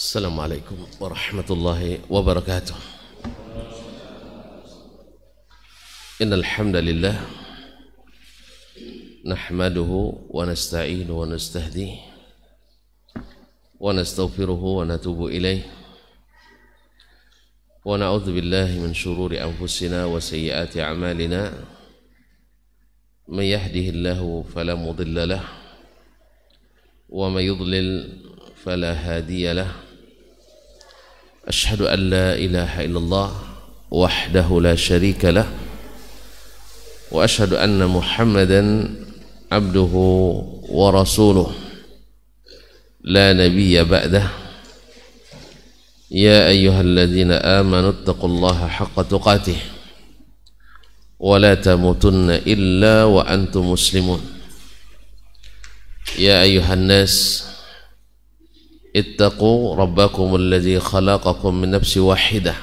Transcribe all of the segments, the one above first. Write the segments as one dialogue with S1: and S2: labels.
S1: Assalamualaikum warahmatullahi wabarakatuh. Innal hamdalillah nahmaduhu wa nasta'inuhu wa nastahdihi wa nastaghfiruhu wa natubu ilayh wa na'udzu billahi min shururi anfusina wa sayyiati a'malina. May yahdihillahu fala mudilla lahu wa may yudlil فلا هادي له. أشهد أن لا إله إلا الله وحده لا شريك له وأشهد أن محمدا عبده ورسوله لا نبي بعده. يا أيها الذين آمنوا اتقوا الله حق تقاته ولا تموتن إلا وأنتم مسلمون. يا أيها الناس اتقوا ربكم الذي خلقكم من نفس واحدة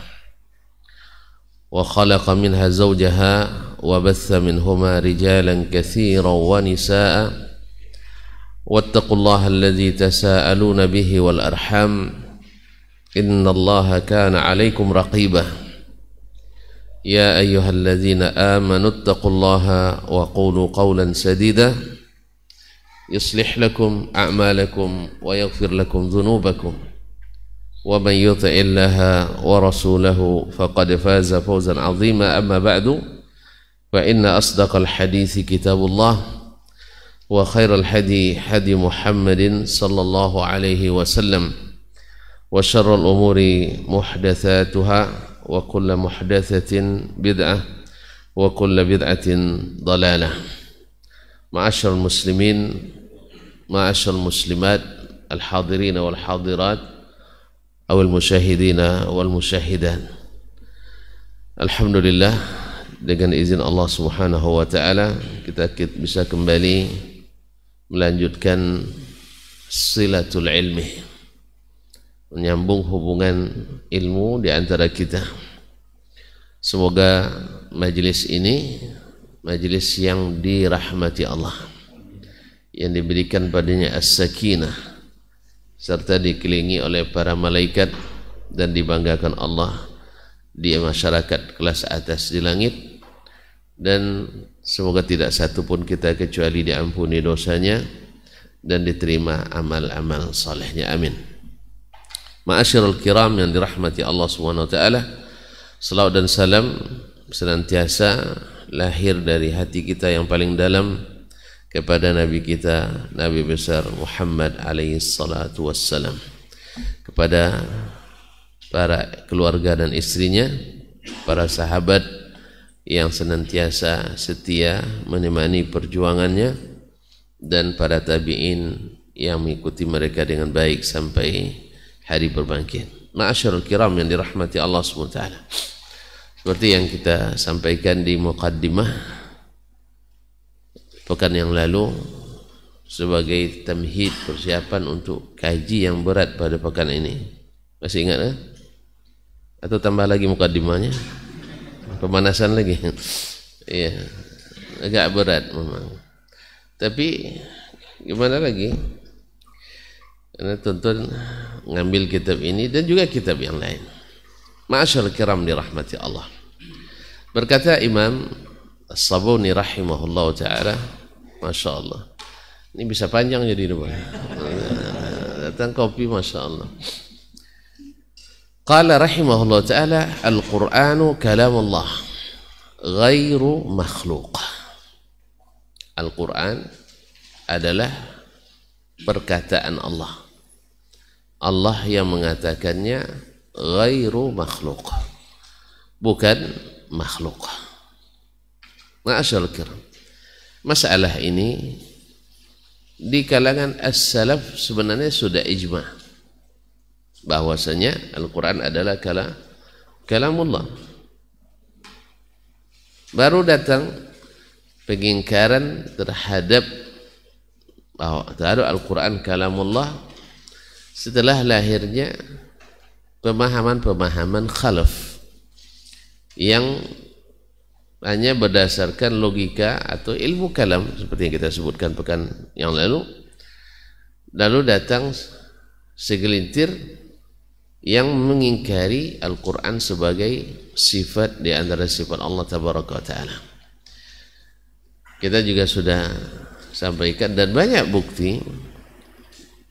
S1: وخلق منها زوجها وبث منهما رجالا كثيرا ونساء واتقوا الله الذي تساءلون به والأرحام إن الله كان عليكم رقيبا. يا أيها الذين آمنوا اتقوا الله وقولوا قولا سديدا يصلح لكم أعمالكم ويغفر لكم ذنوبكم ومن يطع الله ورسوله فقد فاز فوزا عظيما. أما بعد فإن أصدق الحديث كتاب الله وخير الهدي هدي محمد صلى الله عليه وسلم وشر الأمور محدثاتها وكل محدثة بدعة وكل بدعة ضلالة. معاشر المسلمين معاشر المسلمات الحاضرين والحاضرات أو المشاهدين والمشاهدات. Alhamdulillah, dengan izin Allah Subhanahu wa taala kita bisa kembali melanjutkan silatul ilmi, menyambung hubungan ilmu di antara kita. Semoga majelis ini majelis yang dirahmati Allah, yang diberikan padanya as-sakinah serta dikelilingi oleh para malaikat dan dibanggakan Allah di masyarakat kelas atas di langit, dan semoga tidak satu pun kita kecuali diampuni dosanya dan diterima amal-amal salehnya, amin. Ma'asyiral kiram yang dirahmati Allah Subhanahu wa taala, salawat dan salam senantiasa lahir dari hati kita yang paling dalam kepada Nabi kita, Nabi besar Muhammad alaihi salatu wassalam, kepada para keluarga dan istrinya, para sahabat yang senantiasa setia menemani perjuangannya, dan para tabi'in yang mengikuti mereka dengan baik sampai hari berbangkit. Ma'asyarul kiram yang dirahmati Allah SWT, seperti yang kita sampaikan di muqaddimah pekan yang lalu sebagai tamhid persiapan untuk kaji yang berat pada pekan ini. Masih ingat kan? Atau tambah lagi muqaddimahnya? Pemanasan lagi? Iya, agak berat memang. Tapi gimana lagi? Karena tuntun ngambil kitab ini dan juga kitab yang lain. Ma'asyarul kiram dirahmati Allah. Berkata Imam As-Sabuni rahimahullah ta'ala, Masya Allah, ini bisa panjang jadi datang kopi, Masya Allah. Qala rahimahullah ta'ala, Al-Qur'anu kalamullah ghairu makhluk. Al-Quran adalah perkataan Allah. Allah yang mengatakannya ghairu makhluk, bukan makhluk. Ma'asyarul kiram, masalah ini di kalangan as-salaf sebenarnya sudah ijma' bahwasanya Al-Quran adalah kalamullah. Baru datang pengingkaran terhadap Al-Quran kalamullah setelah lahirnya pemahaman-pemahaman khalaf yang hanya berdasarkan logika atau ilmu kalam seperti yang kita sebutkan pekan yang lalu. Lalu datang segelintir yang mengingkari Al-Quran sebagai sifat di antara sifat Allah Tabaraka wa Ta'ala. Kita juga sudah sampaikan dan banyak bukti,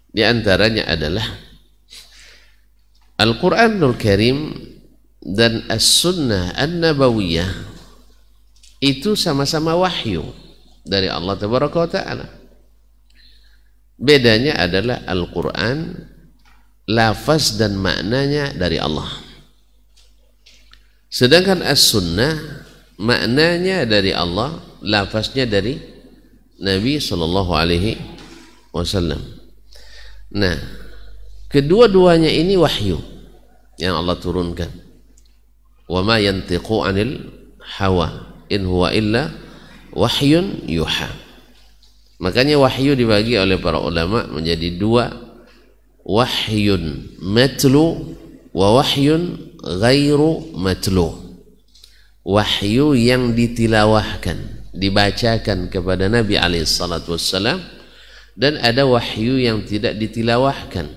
S1: di antaranya adalah Al-Quranul Karim dan As-Sunnah An-Nabawiyah itu sama-sama wahyu dari Allah Tabaraka wa Ta'ala. Bedanya adalah Al-Quran lafaz dan maknanya dari Allah, sedangkan As-Sunnah maknanya dari Allah, lafaznya dari Nabi Sallallahu Alaihi Wasallam. Nah, kedua-duanya ini wahyu yang Allah turunkan. Wa ma yantiqu anil hawa in huwa illa wahyun yuha. Makanya wahyu dibagi oleh para ulama menjadi dua, wahyun matlu wa wahyun ghairu matlu. Wahyu yang ditilawahkan, dibacakan kepada Nabi SAW, dan ada wahyu yang tidak ditilawahkan.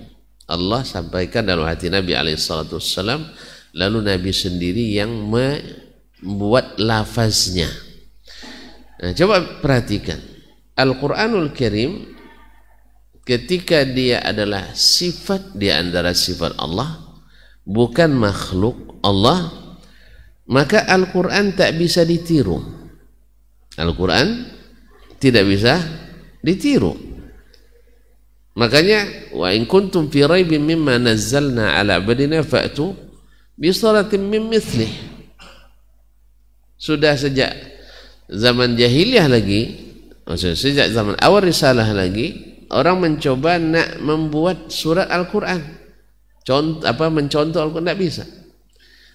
S1: Allah sampaikan dalam hati Nabi SAW, lalu Nabi sendiri yang membuat lafaznya. Nah, coba perhatikan Al-Quranul Karim, ketika dia adalah sifat di antara sifat Allah, bukan makhluk Allah, maka Al-Quran tak bisa ditiru. Al-Quran tidak bisa ditiru. Makanya wa in kuntum fi raibin mimma nazzalna ala abdina fa'tu bi salatin min mithlih. Sudah sejak zaman jahiliyah lagi, maksudnya sejak zaman awal risalah lagi, orang mencoba nak membuat surat Al-Quran, mencontoh Al-Quran, tidak bisa.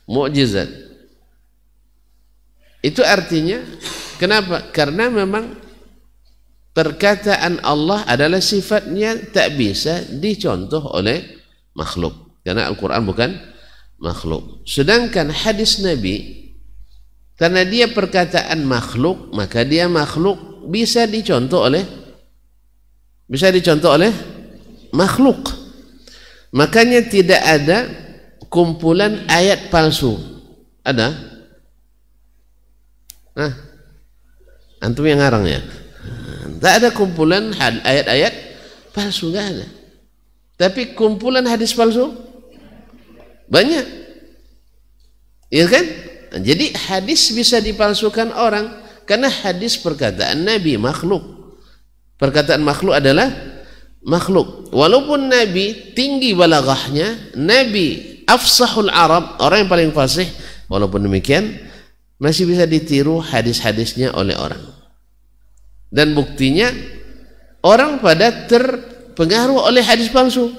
S1: Mukjizat. Itu artinya kenapa? Karena memang perkataan Allah adalah sifatnya tak bisa dicontoh oleh makhluk, karena Al-Quran bukan makhluk. Sedangkan hadis Nabi, karena dia perkataan makhluk, maka dia makhluk bisa dicontoh oleh makhluk. Makanya tidak ada kumpulan ayat palsu. Ada? Nah, antum yang ngarang ya? Tak ada kumpulan ayat-ayat palsu, nggak ada. Tapi kumpulan hadis palsu banyak, ya kan? Jadi hadis bisa dipalsukan orang karena hadis perkataan Nabi makhluk. Perkataan makhluk adalah makhluk. Walaupun Nabi tinggi balaghahnya, Nabi afsahul Arab, orang yang paling fasih, walaupun demikian masih bisa ditiru hadis-hadisnya oleh orang. Dan buktinya orang pada terpengaruh oleh hadis palsu.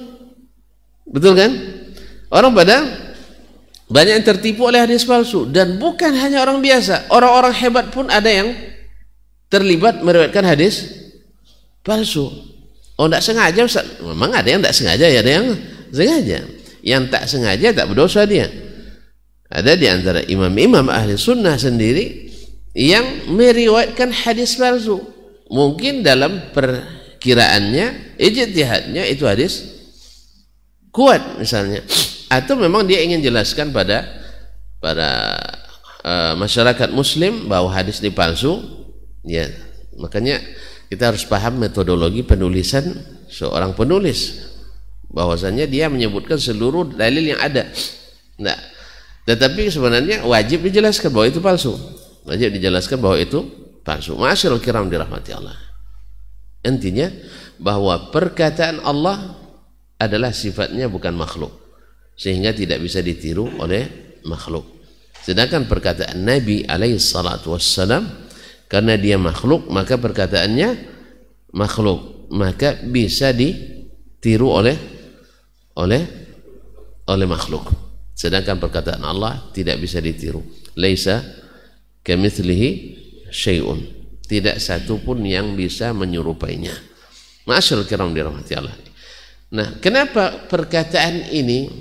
S1: Betul kan? Orang pada banyak yang tertipu oleh hadis palsu. Dan bukan hanya orang biasa, orang-orang hebat pun ada yang terlibat meriwayatkan hadis palsu. Oh, tidak sengaja Ustaz. Memang ada yang tidak sengaja, ya, ada yang sengaja. Yang tak sengaja tak berdosa dia. Ada di antara imam-imam ahli sunnah sendiri yang meriwayatkan hadis palsu. Mungkin dalam perkiraannya, ijtihadnya itu hadis kuat misalnya, atau memang dia ingin jelaskan pada masyarakat muslim bahwa hadis ini palsu. Ya, makanya kita harus paham metodologi penulisan seorang penulis, bahwasanya dia menyebutkan seluruh dalil yang ada. Nah, tetapi sebenarnya wajib dijelaskan bahwa itu palsu. Wajib dijelaskan bahwa itu palsu. Ma'asyiral kiram dirahmati Allah. Intinya bahwa perkataan Allah adalah sifatnya bukan makhluk, sehingga tidak bisa ditiru oleh makhluk. Sedangkan perkataan Nabi alaihi salatu wassalam, karena dia makhluk, maka perkataannya makhluk, maka bisa ditiru oleh makhluk. Sedangkan perkataan Allah tidak bisa ditiru. Laisa kamitslihi syai'un. Tidak satu pun yang bisa menyerupainya. Ma'asyiral kiram dirahmati Allah. Nah, kenapa perkataan ini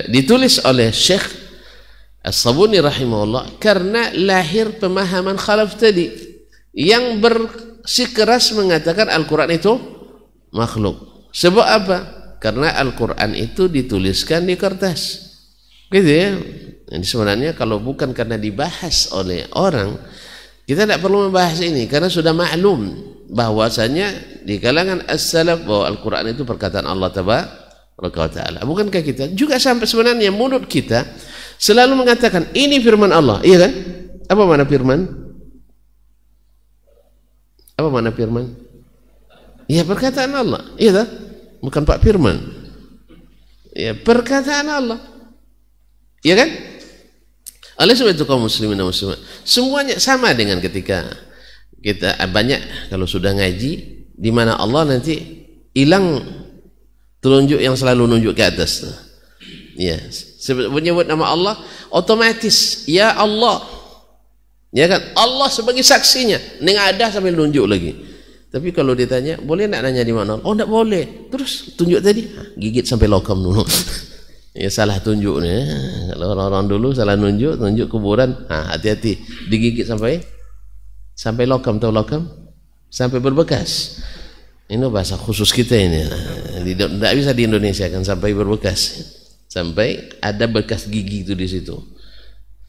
S1: ditulis oleh Syekh As-Sabuni rahimahullah? Karena lahir pemahaman khalaf tadi yang bersikeras mengatakan Al-Quran itu makhluk. Sebab apa? Karena Al-Quran itu dituliskan di kertas, gitu ya. Jadi sebenarnya kalau bukan karena dibahas oleh orang, kita tidak perlu membahas ini, karena sudah maklum bahwasanya di kalangan as-salaf bahwa Al-Quran itu perkataan Allah Tabaraka wa Ta'ala. Bukankah kita juga sampai sebenarnya mulut kita selalu mengatakan ini firman Allah, iya kan? Apa mana firman? Apa mana firman? Ya perkataan Allah, iya tak? Bukan Pak Firman. Ya perkataan Allah, iya kan? Oleh sebab itu kaum muslimin dan muslimat semuanya sama dengan ketika kita banyak kalau sudah ngaji di mana Allah nanti hilang telunjuk yang selalu nunjuk ke atas. Ya, menyebut nama Allah otomatis ya Allah. Ya kan? Allah sebagai saksinya, ning ada sambil nunjuk lagi. Tapi kalau ditanya, boleh nak nanya di mana? Oh, tidak boleh. Terus tunjuk tadi, gigit sampai lokam dulu. Ya salah tunjuk nih. Kalau orang-orang dulu salah nunjuk kuburan, hati-hati, digigit sampai lokam, tahu lokam? Sampai berbekas. Ini bahasa khusus kita ini. Tidak bisa di Indonesia kan sampai berbekas. Sampai ada bekas gigi itu di situ.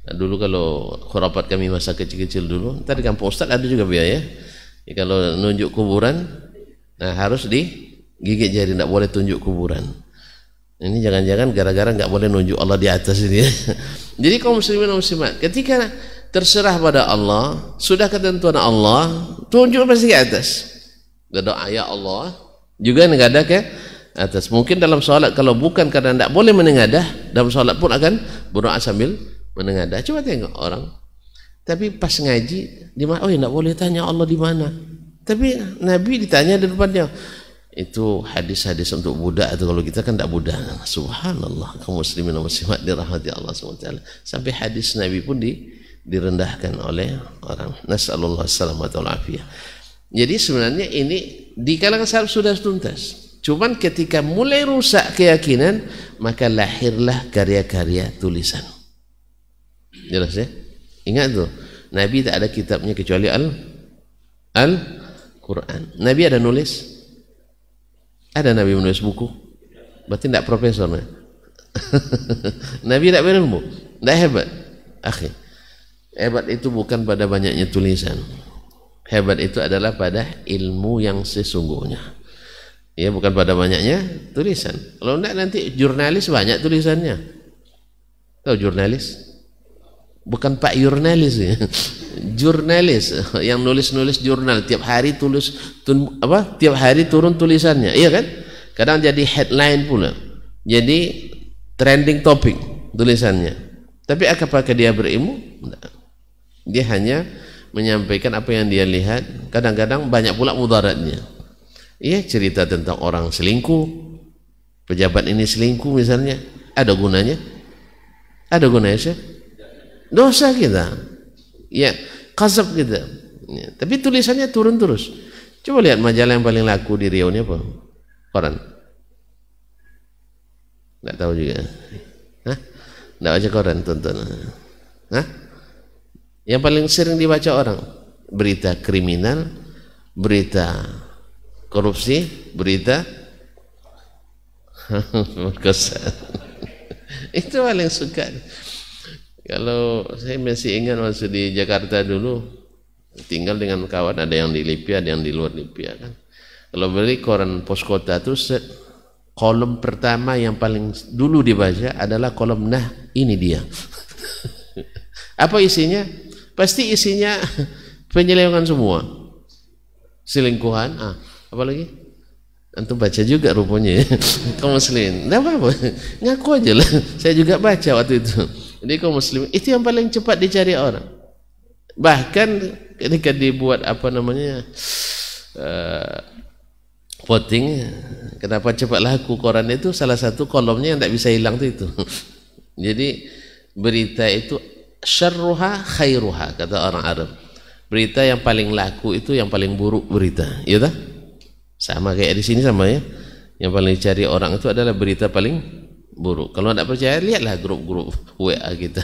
S1: Nah, dulu kalau khurafat kami masa kecil-kecil dulu, ntar di kampung Ustaz ada juga biaya. Ya, kalau nunjuk kuburan, nah harus digigit jari, tidak boleh tunjuk kuburan. Ini jangan-jangan gara-gara nggak boleh nunjuk Allah di atas ini. Jadi kaum muslimin dan muslimat, ketika terserah pada Allah, sudah ketentuan Allah, tunjuk pasti ke atas. Doa ya Allah, juga mengadah ke atas. Mungkin dalam sholat kalau bukan karena tidak boleh menengadah, dalam sholat pun akan berdoa sambil menengadah. Coba tengok orang. Tapi pas ngaji di mana? Oh, ya tidak boleh tanya Allah di mana. Tapi Nabi ditanya di depannya. Itu hadis-hadis untuk budak itu, kalau kita kan tidak budak. Subhanallah, kaum muslimin dan muslimat dirahmati Allah SWT. Sampai hadis Nabi pun direndahkan oleh orang. Nasallallahu alaihi wasallam. Jadi sebenarnya ini di kalangan salaf sudah tuntas. Cuman ketika mulai rusak keyakinan, maka lahirlah karya-karya tulisan. Jelas ya? Ingat tuh, Nabi tak ada kitabnya kecuali Al-Quran. Nabi ada nulis? Ada Nabi menulis buku? Berarti tidak profesor. Nabi tidak berilmu, tidak hebat. Akhi, hebat itu bukan pada banyaknya tulisan. Hebat itu adalah pada ilmu yang sesungguhnya. Ya, bukan pada banyaknya tulisan. Kalau tidak nanti jurnalis banyak tulisannya. Tahu jurnalis? Bukan Pak Jurnalis ya. Jurnalis yang nulis-nulis jurnal tiap hari tiap hari turun tulisannya, iya kan? Kadang jadi headline pula, jadi trending topic tulisannya. Tapi apakah dia berilmu? Tidak. Dia hanya menyampaikan apa yang dia lihat. Kadang-kadang banyak pula mudaratnya. Iya, cerita tentang orang selingkuh, pejabat ini selingkuh misalnya, ada gunanya? Ada gunanya sih? Dosa kita, ya, qazab kita. Ya, tapi tulisannya turun terus. Coba lihat majalah yang paling laku di Riau ini apa? Koran. Nggak tahu juga. Hah? Nggak baca koran, tonton. Hah? Yang paling sering dibaca orang, berita kriminal, berita korupsi, berita perkosaan. Itu paling suka. Kalau saya masih ingat waktu di Jakarta dulu, tinggal dengan kawan, ada yang di LIPI, ada yang di luar LIPI kan. Kalau beli koran Pos Kota itu kolom pertama yang paling dulu dibaca adalah kolom nah ini dia. Apa isinya? Pasti isinya penyelewengan semua, selingkuhan. Apa lagi? Antum baca juga rupanya ya. Kaum muslimin, tidak apa-apa, ngaku aja lah. Saya juga baca waktu itu. Jadi kaum muslimin itu yang paling cepat dicari orang. Bahkan ketika dibuat voting, kenapa cepat laku koran itu, salah satu kolomnya yang tidak bisa hilang itu. Jadi berita itu syarruha khairuha, kata orang Arab. Berita yang paling laku itu yang paling buruk berita, iya tak? Sama kayak di sini sama ya. Yang paling dicari orang itu adalah berita paling buruk. Kalau tidak percaya, lihatlah grup-grup WA kita,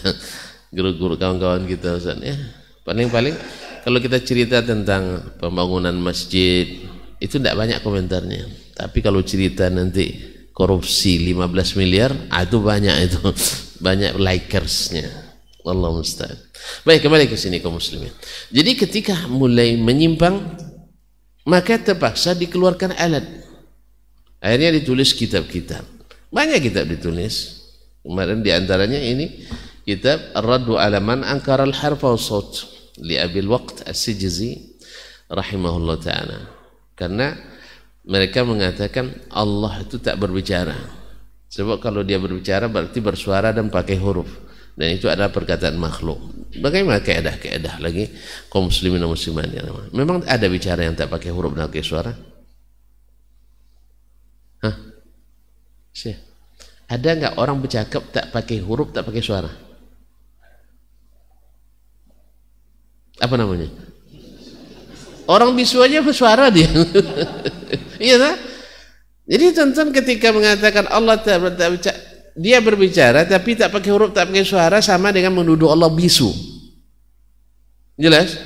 S1: grup-grup kawan-kawan kita, Ustaz, ya. Paling-paling kalau kita cerita tentang pembangunan masjid itu tidak banyak komentarnya. Tapi kalau cerita nanti korupsi 15 miliar, itu banyak itu. Banyak likersnya. Allah musta'an. Baik, kembali ke sini kaum muslimin. Jadi ketika mulai menyimpang, maka terpaksa dikeluarkan alat. Akhirnya ditulis kitab-kitab. Banyak kitab ditulis. Kemarin diantaranya ini kitab Ar-Raddu ala man ankara al-harfa wa sawt li Abil Waqt As-Sijzi rahimahullah ta'ala. Karena mereka mengatakan Allah itu tak berbicara. Sebab kalau dia berbicara berarti bersuara dan pakai huruf. Dan itu adalah perkataan makhluk. Bagaimana keedah lagi kaum muslimin dan muslimat? Memang ada bicara yang tak pakai huruf dan pakai suara? Hah? Syekh, ada nggak orang bercakap tak pakai huruf, tak pakai suara? Apa namanya? Orang bisu aja bersuara dia. Iya tak? Jadi tonton ketika mengatakan Allah tak berbicara, dia berbicara tapi tak pakai huruf, tak pakai suara, sama dengan menuduh Allah bisu. Jelas?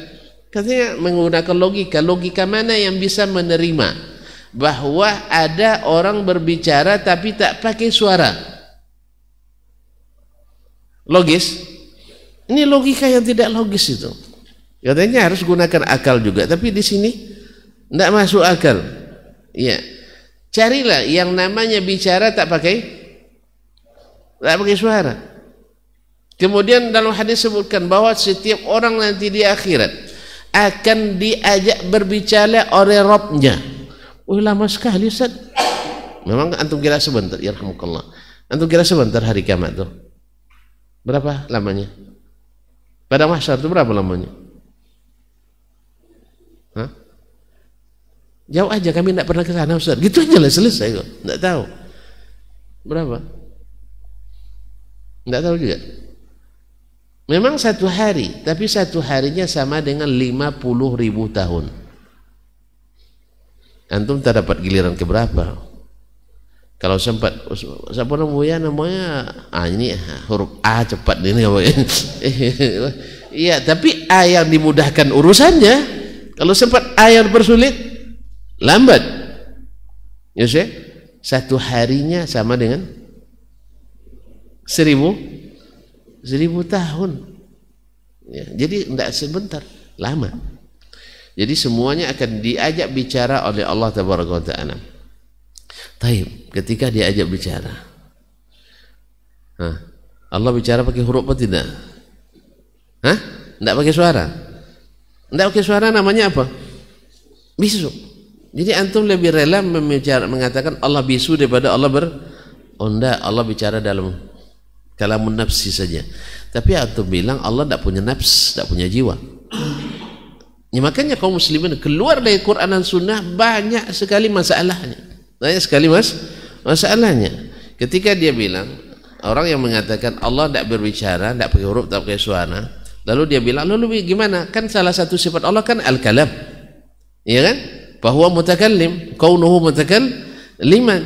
S1: Katanya menggunakan logika mana yang bisa menerima bahwa ada orang berbicara tapi tak pakai suara? Logis? Ini logika yang tidak logis itu. Katanya harus gunakan akal juga, tapi di sini tidak masuk akal. Iya. Carilah yang namanya bicara tak pakai suara. Kemudian dalam hadis sebutkan bahwa setiap orang nanti di akhirat akan diajak berbicara oleh Rabbnya. Oh, lama sekali Ustaz. Memang antum kira sebentar, yarhamukallah. Antum kira sebentar hari kiamat tuh? Berapa lamanya? Pada mahsyar itu berapa lamanya? Hah? Jauh aja, kami tidak pernah ke sana Ustaz. Gitu aja lah, selesai kok. Tidak tahu. Berapa? Tidak tahu juga. Memang satu hari, tapi satu harinya sama dengan 50.000 tahun. Antum tak dapat giliran keberapa? Kalau sempat, siapa namanya? Ini huruf A cepat ini. Iya, tapi A yang dimudahkan urusannya. Kalau sempat A yang bersulit, lambat. Ya sih, satu harinya sama dengan 1000 tahun. Ya, jadi tidak sebentar, lama. Jadi semuanya akan diajak bicara oleh Allah Tabaraka wa Ta'ala. Taib, ketika diajak bicara, Allah bicara pakai huruf apa tidak? Tidak pakai suara. Tidak pakai suara namanya apa? Bisu. Jadi antum lebih rela mengatakan Allah bisu daripada Allah Allah bicara dalam kalamun nafsi saja. Tapi antum bilang Allah tidak punya nafs, tidak punya jiwa. Ya, makanya kaum muslimin keluar dari Quran dan Sunnah banyak sekali masalahnya. Banyak sekali masalahnya. Ketika dia bilang, orang yang mengatakan Allah tidak berbicara, tidak pakai huruf, tidak pakai suara, lalu dia bilang, lalu gimana? Kan salah satu sifat Allah kan al-kalam. Iya kan? Bahwa mutakallim, kaunuhu mutakalliman.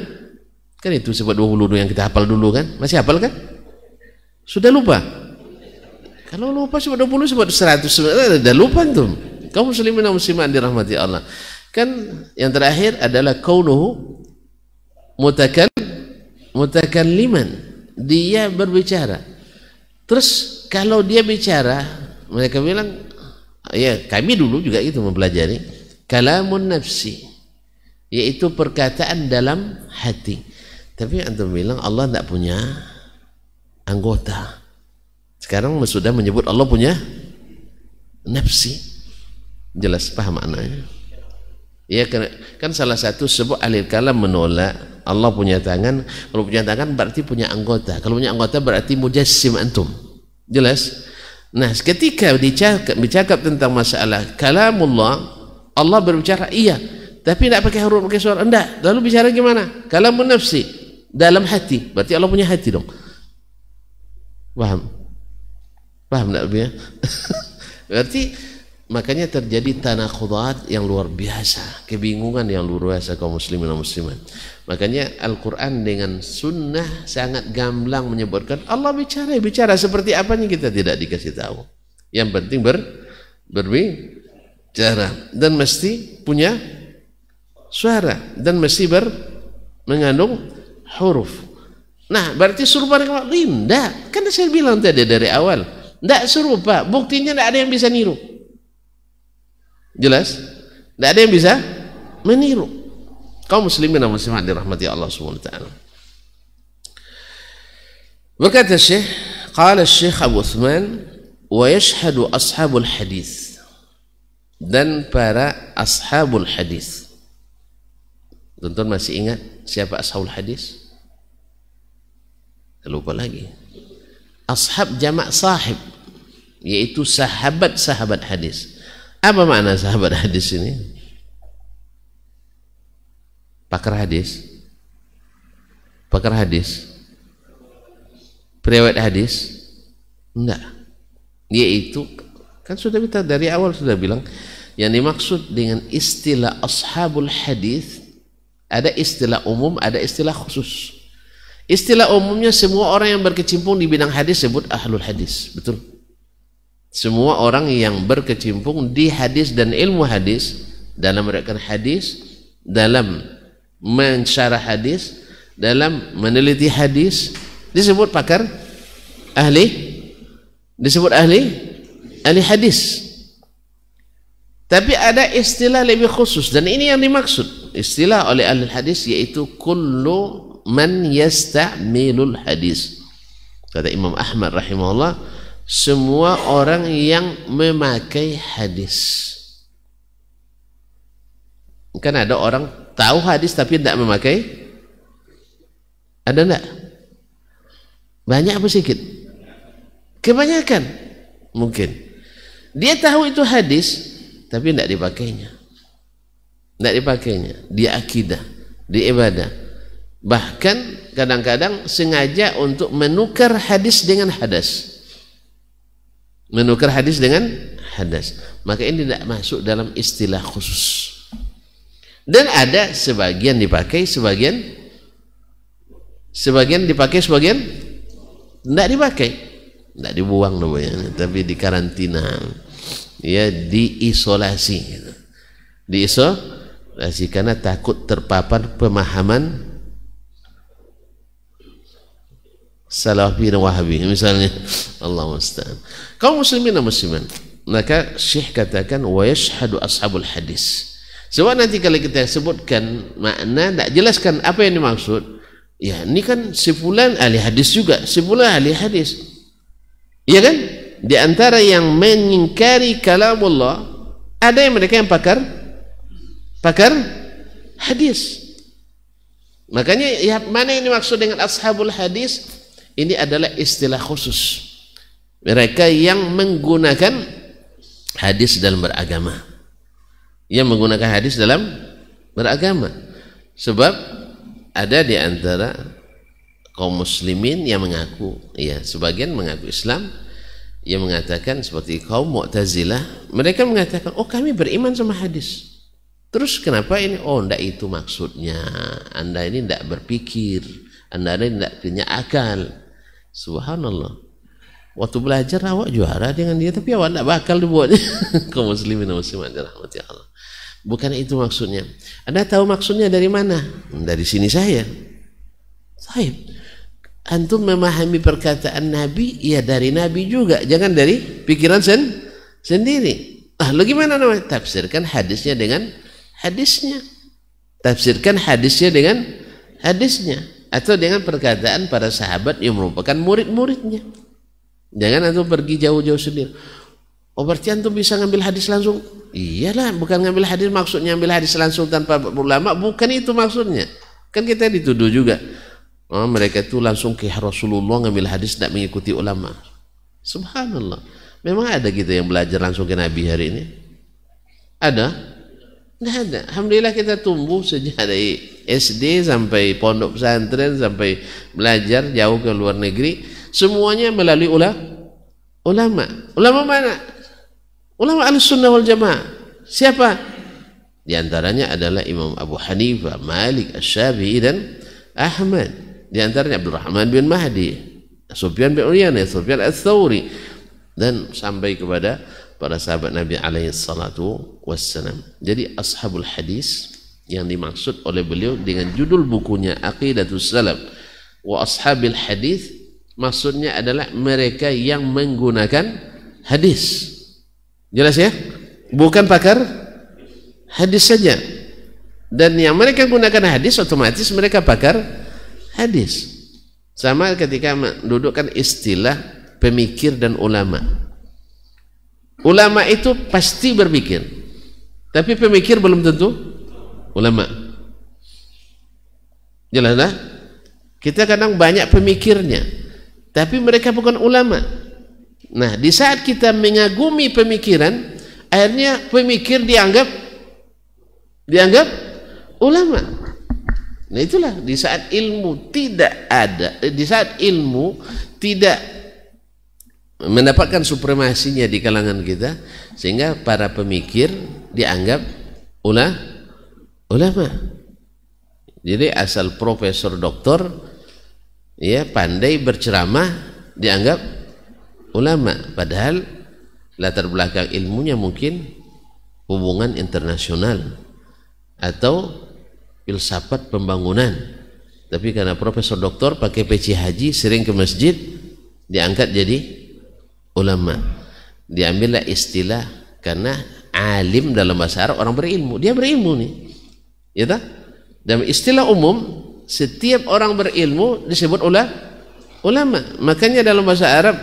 S1: Kan itu sifat 22 yang kita hafal dulu kan? Masih hafal kan? Sudah lupa? Kalau lupa sifat 20, sifat 100, sudah lupa tuh. Kaum muslimin dan muslimat dirahmati Allah. Kan yang terakhir adalah kaunuhu mutakalliman. Dia berbicara. Terus kalau dia bicara, mereka bilang, ya kami dulu juga itu mempelajari kalamun nafsi, yaitu perkataan dalam hati. Tapi antum bilang Allah tidak punya anggota. Sekarang sudah menyebut Allah punya nafsi. Jelas paham maknanya? Ya kan salah satu sebab ahli kalam menolak Allah punya tangan. Kalau punya tangan berarti punya anggota. Kalau punya anggota berarti mujassim antum. Jelas? Nah, ketika bercakap tentang masalah kalamullah, Allah berbicara iya, tapi tidak pakai huruf, pakai suara, enggak. Lalu bicara gimana? Kalamun nafsi, dalam hati. Berarti Allah punya hati dong. Paham? Paham enggak ya? Berarti makanya terjadi tanakhudat yang luar biasa, kebingungan yang luar biasa kaum muslimin dan muslimat. Makanya Al-Quran dengan sunnah sangat gamblang menyebutkan Allah bicara seperti apanya kita tidak dikasih tahu. Yang penting berbicara dan mesti punya suara dan mesti mengandung huruf. Nah, berarti serupa dengan tidak. Kan saya bilang tadi dari awal, tidak serupa. Buktinya tidak ada yang bisa niru. Jelas? Tidak ada yang bisa meniru. Kaum muslimin dan muslimat dirahmati Allah Subhanahu wa taala. Berkata Syekh, qala Syekh Abu Uthman, wa yashhadu ashabul hadis, dan para ashabul hadis. Tonton masih ingat siapa ashabul hadis? Lupa lagi. Ashab jamak sahib, yaitu sahabat-sahabat hadis. Apa makna sahabat hadis ini? Pakar hadis? Pakar hadis? Periwayat hadis? Enggak. Yaitu, kan sudah kita dari awal sudah bilang, yang dimaksud dengan istilah ashabul hadis, ada istilah umum, ada istilah khusus. Istilah umumnya semua orang yang berkecimpung di bidang hadis sebut ahlul hadis, betul? Semua orang yang berkecimpung di hadis dan ilmu hadis, dalam meriwayatkan hadis, dalam mensyarah hadis, dalam meneliti hadis, disebut pakar ahli, disebut ahli hadis. Tapi ada istilah lebih khusus, dan ini yang dimaksud istilah oleh ahli hadis, yaitu kullu man yasta'milul hadis. Kata Imam Ahmad rahimahullah, semua orang yang memakai hadis. Kan ada orang tahu hadis tapi tidak memakai. Ada enggak? Banyak apa sedikit? Kebanyakan mungkin. Dia tahu itu hadis tapi tidak dipakainya. Tidak dipakainya di akidah, di ibadah. Bahkan kadang-kadang sengaja untuk menukar hadis dengan hadas. Menukar hadis dengan hadas. Maka ini tidak masuk dalam istilah khusus. Dan ada sebagian dipakai, sebagian dipakai, sebagian tidak dipakai. Tidak dibuang namanya, tapi dikarantina. Ya, diisolasi. Diisolasi karena takut terpapar pemahaman Salafi dan Wahabi misalnya. Allah musta'an. Kaum muslimin dan muslimat, maka Syekh katakan wa yashhadu ashabul hadis. Sebab nanti kalau kita sebutkan makna, tidak jelaskan apa yang dimaksud. Ya, ini kan sefulan ahli hadis juga, sefulan ahli hadis. Iya kan? Di antara yang mengingkari kalamullah, ada yang mereka yang pakar hadis. Makanya ya, mana yang dimaksud dengan ashabul hadis? Ini adalah istilah khusus. Mereka yang menggunakan hadis dalam beragama. Yang menggunakan hadis dalam beragama. Sebab ada di antara kaum muslimin yang mengaku, ya, sebagian mengaku Islam, yang mengatakan seperti kaum Mu'tazilah, mereka mengatakan, oh kami beriman sama hadis. Terus kenapa ini? Oh, enggak itu maksudnya. Anda ini enggak berpikir, Anda ini enggak punya akal. Subhanallah. Waktu belajar awak juara dengan dia, tapi awak enggak bakal dibuatnya. Kaum muslimin dan muslimat dirahmati Allah. Bukan itu maksudnya. Anda tahu maksudnya dari mana? Dari sini saya. Antum memahami perkataan Nabi, ya dari Nabi juga, jangan dari pikiran sendiri. Lalu gimana namanya? Tafsirkan hadisnya dengan hadisnya. Tafsirkan hadisnya dengan hadisnya, atau dengan perkataan para sahabat yang merupakan murid-muridnya. Jangan antum pergi jauh-jauh sendiri. Oh, berarti antum bisa ngambil hadis langsung? Iyalah, bukan ngambil hadis maksudnya ngambil hadis langsung tanpa ulama, bukan itu maksudnya. Kan kita dituduh juga. Oh, mereka itu langsung ke Rasulullah ngambil hadis, tidak mengikuti ulama. Subhanallah. Memang ada gitu yang belajar langsung ke Nabi hari ini? Ada? Tidak ada. Alhamdulillah kita tumbuh sejak dari SD sampai pondok pesantren, sampai belajar jauh ke luar negeri, semuanya melalui ulama. Ulama mana? Ulama Ahlussunnah wal Jamaah. Siapa? Di antaranya adalah Imam Abu Hanifah, Malik, Asy-Syafi'i dan Ahmad. Di antaranya Abdurrahman bin Mahdi, Sufyan bin Uyainah, Sufyan Ats-Tsauri, dan sampai kepada para sahabat Nabi alaihi salatu wassalam. Jadi ashabul hadis Yang dimaksud oleh beliau dengan judul bukunya Aqidatus Salaf wa Ashabil Hadis, maksudnya adalah mereka yang menggunakan hadis. Jelas ya? Bukan pakar hadis saja. Dan yang mereka gunakan hadis otomatis mereka pakar hadis. Sama ketika mendudukkan istilah pemikir dan ulama. Ulama itu pasti berpikir, tapi pemikir belum tentu ulama. Jelas lah? Kita kadang banyak pemikirnya, tapi mereka bukan ulama. Nah, di saat kita mengagumi pemikiran, akhirnya pemikir dianggap ulama. Nah, itulah di saat ilmu tidak ada, di saat ilmu tidak mendapatkan supremasinya di kalangan kita, sehingga para pemikir dianggap ulama. Jadi asal profesor doktor ya pandai berceramah dianggap ulama, padahal latar belakang ilmunya mungkin hubungan internasional atau filsafat pembangunan. Tapi karena profesor doktor pakai peci haji, sering ke masjid, diangkat jadi ulama. Diambillah istilah, karena alim dalam bahasa Arab orang berilmu, dia berilmu nih, ya tak? Dalam istilah umum setiap orang berilmu disebut ulama. Makanya dalam bahasa Arab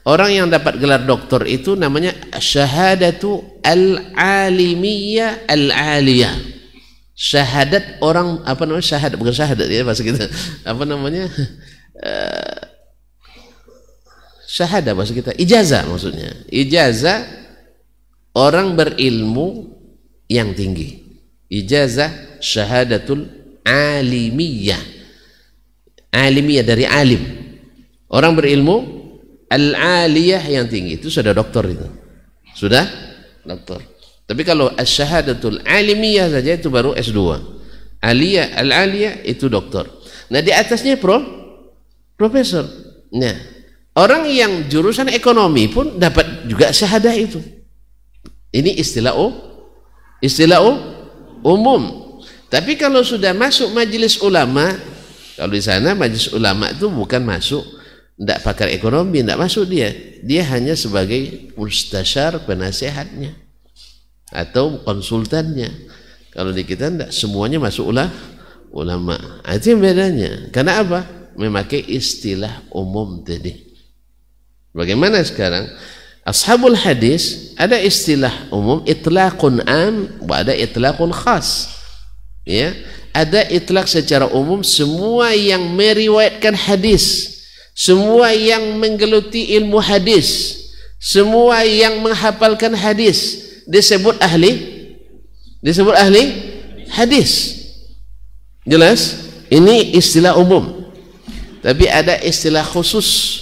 S1: orang yang dapat gelar doktor itu namanya syahadatu al-alimiyah al-aliyah. Syahadat orang, apa namanya, syahadat, bukan syahadat ya bahasa kita, apa namanya, syahadah bahasa kita, ijazah maksudnya, ijazah orang berilmu yang tinggi, ijazah syahadatul alimiyah. Alimiyah dari alim, orang berilmu, al-aliyah yang tinggi, itu sudah doktor, itu sudah doktor. Tapi kalau asyhadatul alimiyah saja itu baru S2. Aliyah, al-aliyah itu doktor. Nah, di atasnya profesor. Nah, orang yang jurusan ekonomi pun dapat juga syahadah itu. Ini istilah umum. Tapi kalau sudah masuk majelis ulama, kalau di sana majelis ulama itu bukan masuk, tidak pakar ekonomi, tidak masuk dia. Dia hanya sebagai mustasyar, penasehatnya atau konsultannya. Kalau di kita tidak semuanya masuk ulama. Itu yang bedanya. Karena apa? Memakai istilah umum tadi. Bagaimana sekarang? Ashabul hadis ada istilah umum, itlaqun am, ada itlaqun khas. Ya, ada itlaq secara umum semua yang meriwayatkan hadis, semua yang menggeluti ilmu hadis, semua yang menghafalkan hadis disebut ahli hadis. Jelas? Ini istilah umum. Tapi ada istilah khusus,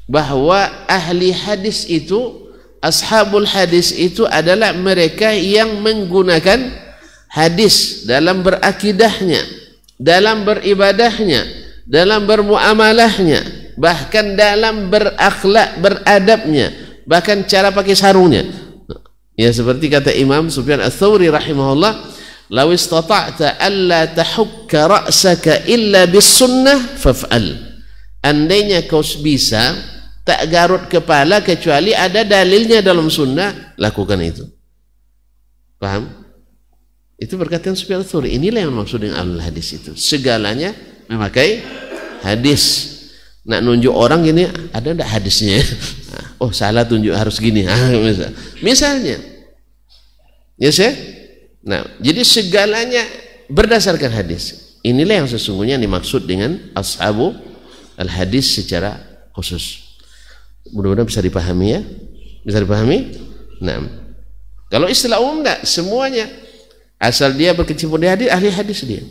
S1: bahwa ahli hadis itu, ashabul hadis itu adalah mereka yang menggunakan hadis dalam berakidahnya, dalam beribadahnya, dalam bermuamalahnya, bahkan dalam berakhlak, beradabnya, bahkan cara pakai sarungnya. Ya, seperti kata Imam Sufyan Ats-Tsauri rahimahullah, "Law istata'ta alla tahukka ra'saka illa bis-sunnah faf'al." Andainya kau bisa tak garut kepala kecuali ada dalilnya dalam sunnah, lakukan itu. Paham? Itu perkataan Sufyan Ats-Tsauri. Inilah yang maksud dengan ahlul hadis itu. Segalanya memakai hadis. Nak nunjuk orang gini, ada enggak hadisnya? Oh, salah tunjuk, harus gini. Misalnya. Ya, saya? Nah, jadi segalanya berdasarkan hadis. Inilah yang sesungguhnya dimaksud dengan ashabu al-hadis secara khusus. Mudah-mudahan bisa dipahami ya. Bisa dipahami? Nah, kalau istilah umum enggak, semuanya asal dia berkecimpung di hadis, ahli hadis dia.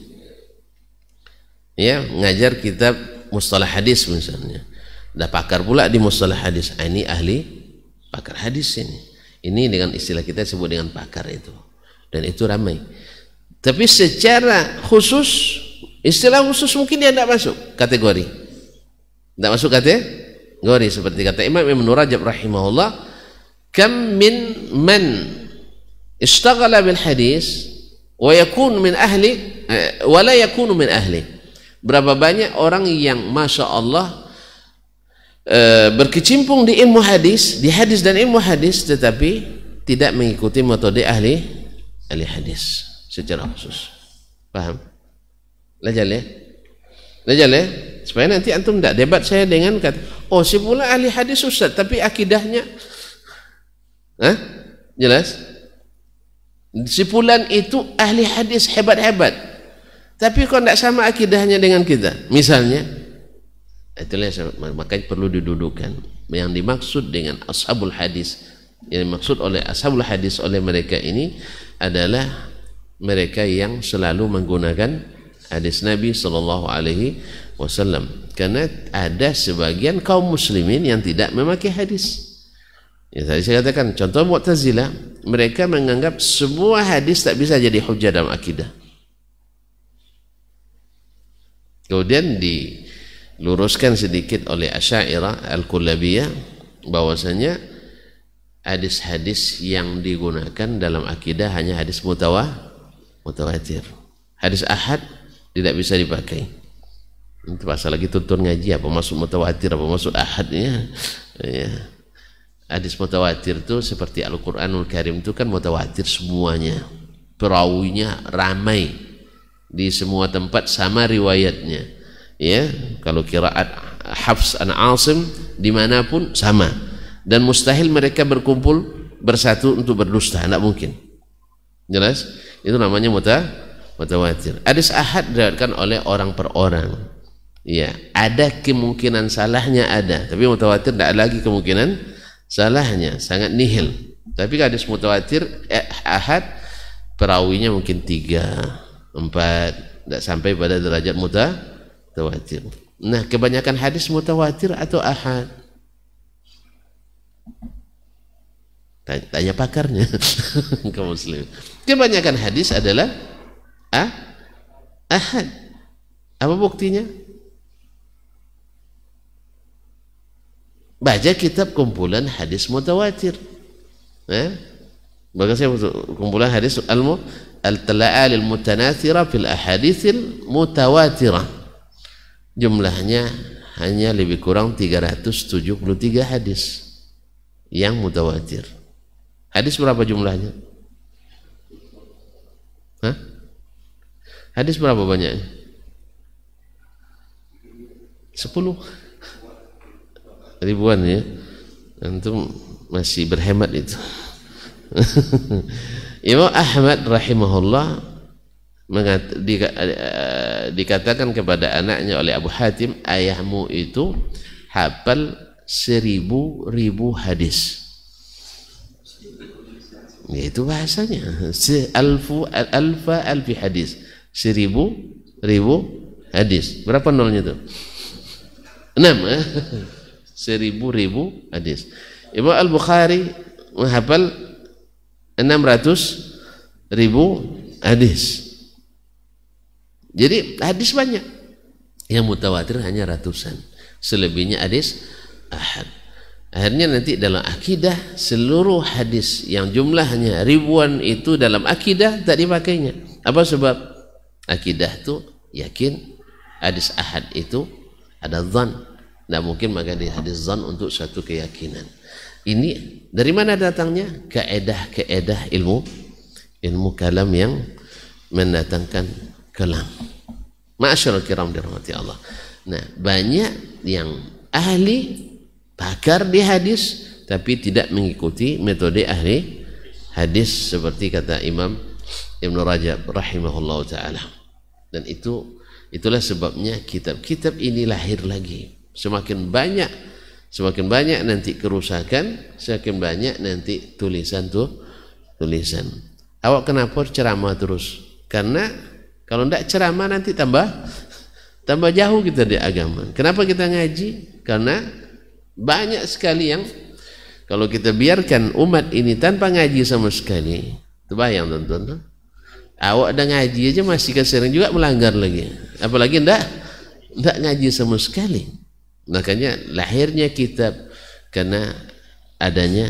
S1: Ya, ngajar kitab mustalah hadis misalnya, dah pakar pula di mustalah hadis, ini ahli pakar hadis ini. Ini dengan istilah kita sebut dengan pakar itu, dan itu ramai. Tapi secara khusus, istilah khusus mungkin dia tidak masuk kategori, tidak masuk kategori. Seperti kata Imam Ibn Rajab rahimahullah, kam min man ishtaghala bil hadis, wa yakun min ahli wa la yakunu min ahli. Berapa banyak orang yang masya Allah berkecimpung di ilmu hadis, di hadis dan ilmu hadis, tetapi tidak mengikuti metode ahli hadis secara khusus. Paham? Lajal ya? Lajal ya? Supaya nanti antum tidak debat saya dengan kata, oh si pula ahli hadis Ustaz, tapi akidahnya jelas? Si fulan itu ahli hadis hebat-hebat, tapi kok tidak sama akidahnya dengan kita. Misalnya, itulah makanya perlu didudukkan. Yang dimaksud dengan ashabul hadis, yang dimaksud oleh ashabul hadis oleh mereka ini adalah mereka yang selalu menggunakan hadis Nabi Sallallahu Alaihi Wasallam. Karena ada sebagian kaum muslimin yang tidak memakai hadis. Ya, tadi saya katakan contoh Mu'tazilah, mereka menganggap semua hadis tak bisa jadi hujjah dalam akidah. Kemudian diluruskan sedikit oleh Asy'ariyah Al-Kullabiyah bahwasanya hadis-hadis yang digunakan dalam akidah hanya hadis mutawatir. Hadis ahad tidak bisa dipakai. Itu pasal lagi tuntun ngaji apa maksud mutawatir, apa maksud ahadnya. Ya. Hadis mutawatir itu seperti Al-Quranul Karim itu kan mutawatir semuanya, perawinya ramai di semua tempat sama riwayatnya. Ya, kalau qiraat Hafs an Asim dimanapun sama, dan mustahil mereka berkumpul bersatu untuk berdusta, tidak mungkin. Jelas? Itu namanya mutawatir. Hadis ahad diriwayatkan oleh orang per orang. Ya, ada kemungkinan salahnya ada, tapi mutawatir tidak ada lagi kemungkinan salahnya, sangat nihil. Tapi hadis mutawatir ahad perawinya mungkin 3, 4, tidak sampai pada derajat mutawatir. Nah, kebanyakan hadis mutawatir atau ahad? Tanya pakarnya. Kaum muslim. Kebanyakan hadis adalah ahad. Apa buktinya? Baca kitab kumpulan hadis mutawatir. Baca saya kumpulan hadis al-tala'al al-mutanathira fil ahaditsil mutawatirah. Jumlahnya hanya lebih kurang 373 hadis yang mutawatir. Hadis berapa jumlahnya? Hadis berapa banyaknya? 10 ribuan ya. Antum masih berhemat itu. Imam Ahmad rahimahullah dikatakan kepada anaknya oleh Abu Hatim, ayahmu itu hafal 1000 hadis. Itu bahasanya alfi hadis, 1000 hadis. Berapa nolnya itu? 6. 1000 hadis. Imam Al-Bukhari menghafal 600.000 hadis. Jadi hadis banyak. Yang mutawatir hanya ratusan. Selebihnya hadis ahad. Akhirnya nanti dalam akidah seluruh hadis yang jumlahnya ribuan itu dalam akidah tak dipakainya. Apa sebab? Akidah itu yakin, hadis ahad itu ada zan. Tidak mungkin maka di hadis zan untuk satu keyakinan. Ini dari mana datangnya? Keedah ilmu kalam yang mendatangkan kalam. Ma'asyiral kiram dirahmati Allah. Nah, banyak yang ahli pakar di hadis tapi tidak mengikuti metode ahli hadis seperti kata Imam Ibn Rajab rahimahullah taala. Dan itulah sebabnya kitab-kitab ini lahir lagi. Semakin banyak nanti kerusakan, semakin banyak nanti tulisan. Awak kenapa ceramah terus? Karena kalau tidak ceramah nanti tambah jauh kita di agama. Kenapa kita ngaji? Karena banyak sekali yang kalau kita biarkan umat ini tanpa ngaji sama sekali, itu bayang tonton. Awak dah ngaji aja masih sering juga melanggar lagi. Apalagi tidak ngaji sama sekali. Makanya lahirnya kitab karena adanya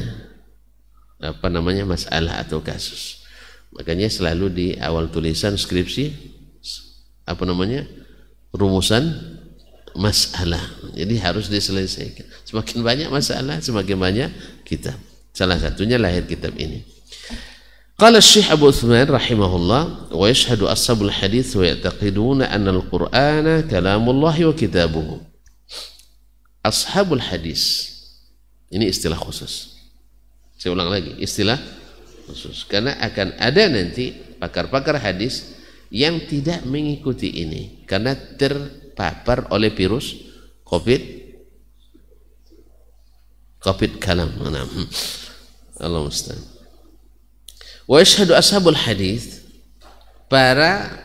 S1: masalah atau kasus. Makanya selalu di awal tulisan skripsi apa namanya? Rumusan masalah. Jadi harus diselesaikan. Semakin banyak masalah, semakin banyak kitab. Salah satunya lahir kitab ini. Qala Syekh Abu Uthman rahimahullah, wa yashhadu ashabul hadits wa ya'taqiduna anna al-Qur'ana kalamullah wa kitabuhu. Ashabul hadis. Ini istilah khusus. Saya ulang lagi, istilah khusus. Karena akan ada nanti pakar-pakar hadis yang tidak mengikuti ini karena terpapar oleh virus COVID kalam. Allah musta'an. Wa yashhadu ashabul hadis, para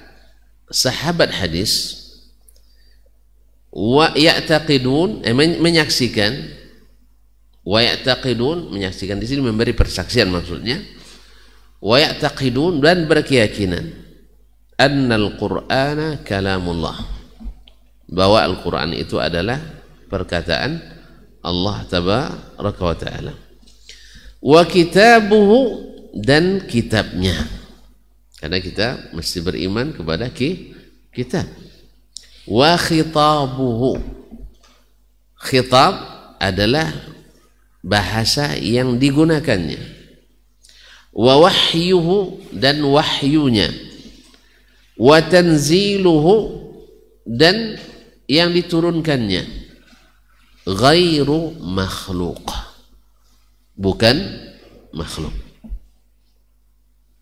S1: sahabat hadis, wa ya'taqidun, menyaksikan, wa ya'taqidun, menyaksikan di sini memberi persaksian maksudnya, wa ya'taqidun, dan berkeyakinan annal Qur'ana kalamullah, bahwa Al-Quran itu adalah perkataan Allah tabaraka wa ta'ala, wa kitabuhu, dan kitabnya, karena kita mesti beriman kepada kitab, wa khitabuhu, khitab adalah bahasa yang digunakannya, wa wahyuhu, dan wahyunya, wa tanziluhu, dan yang diturunkannya, ghairu makhluk, bukan makhluk,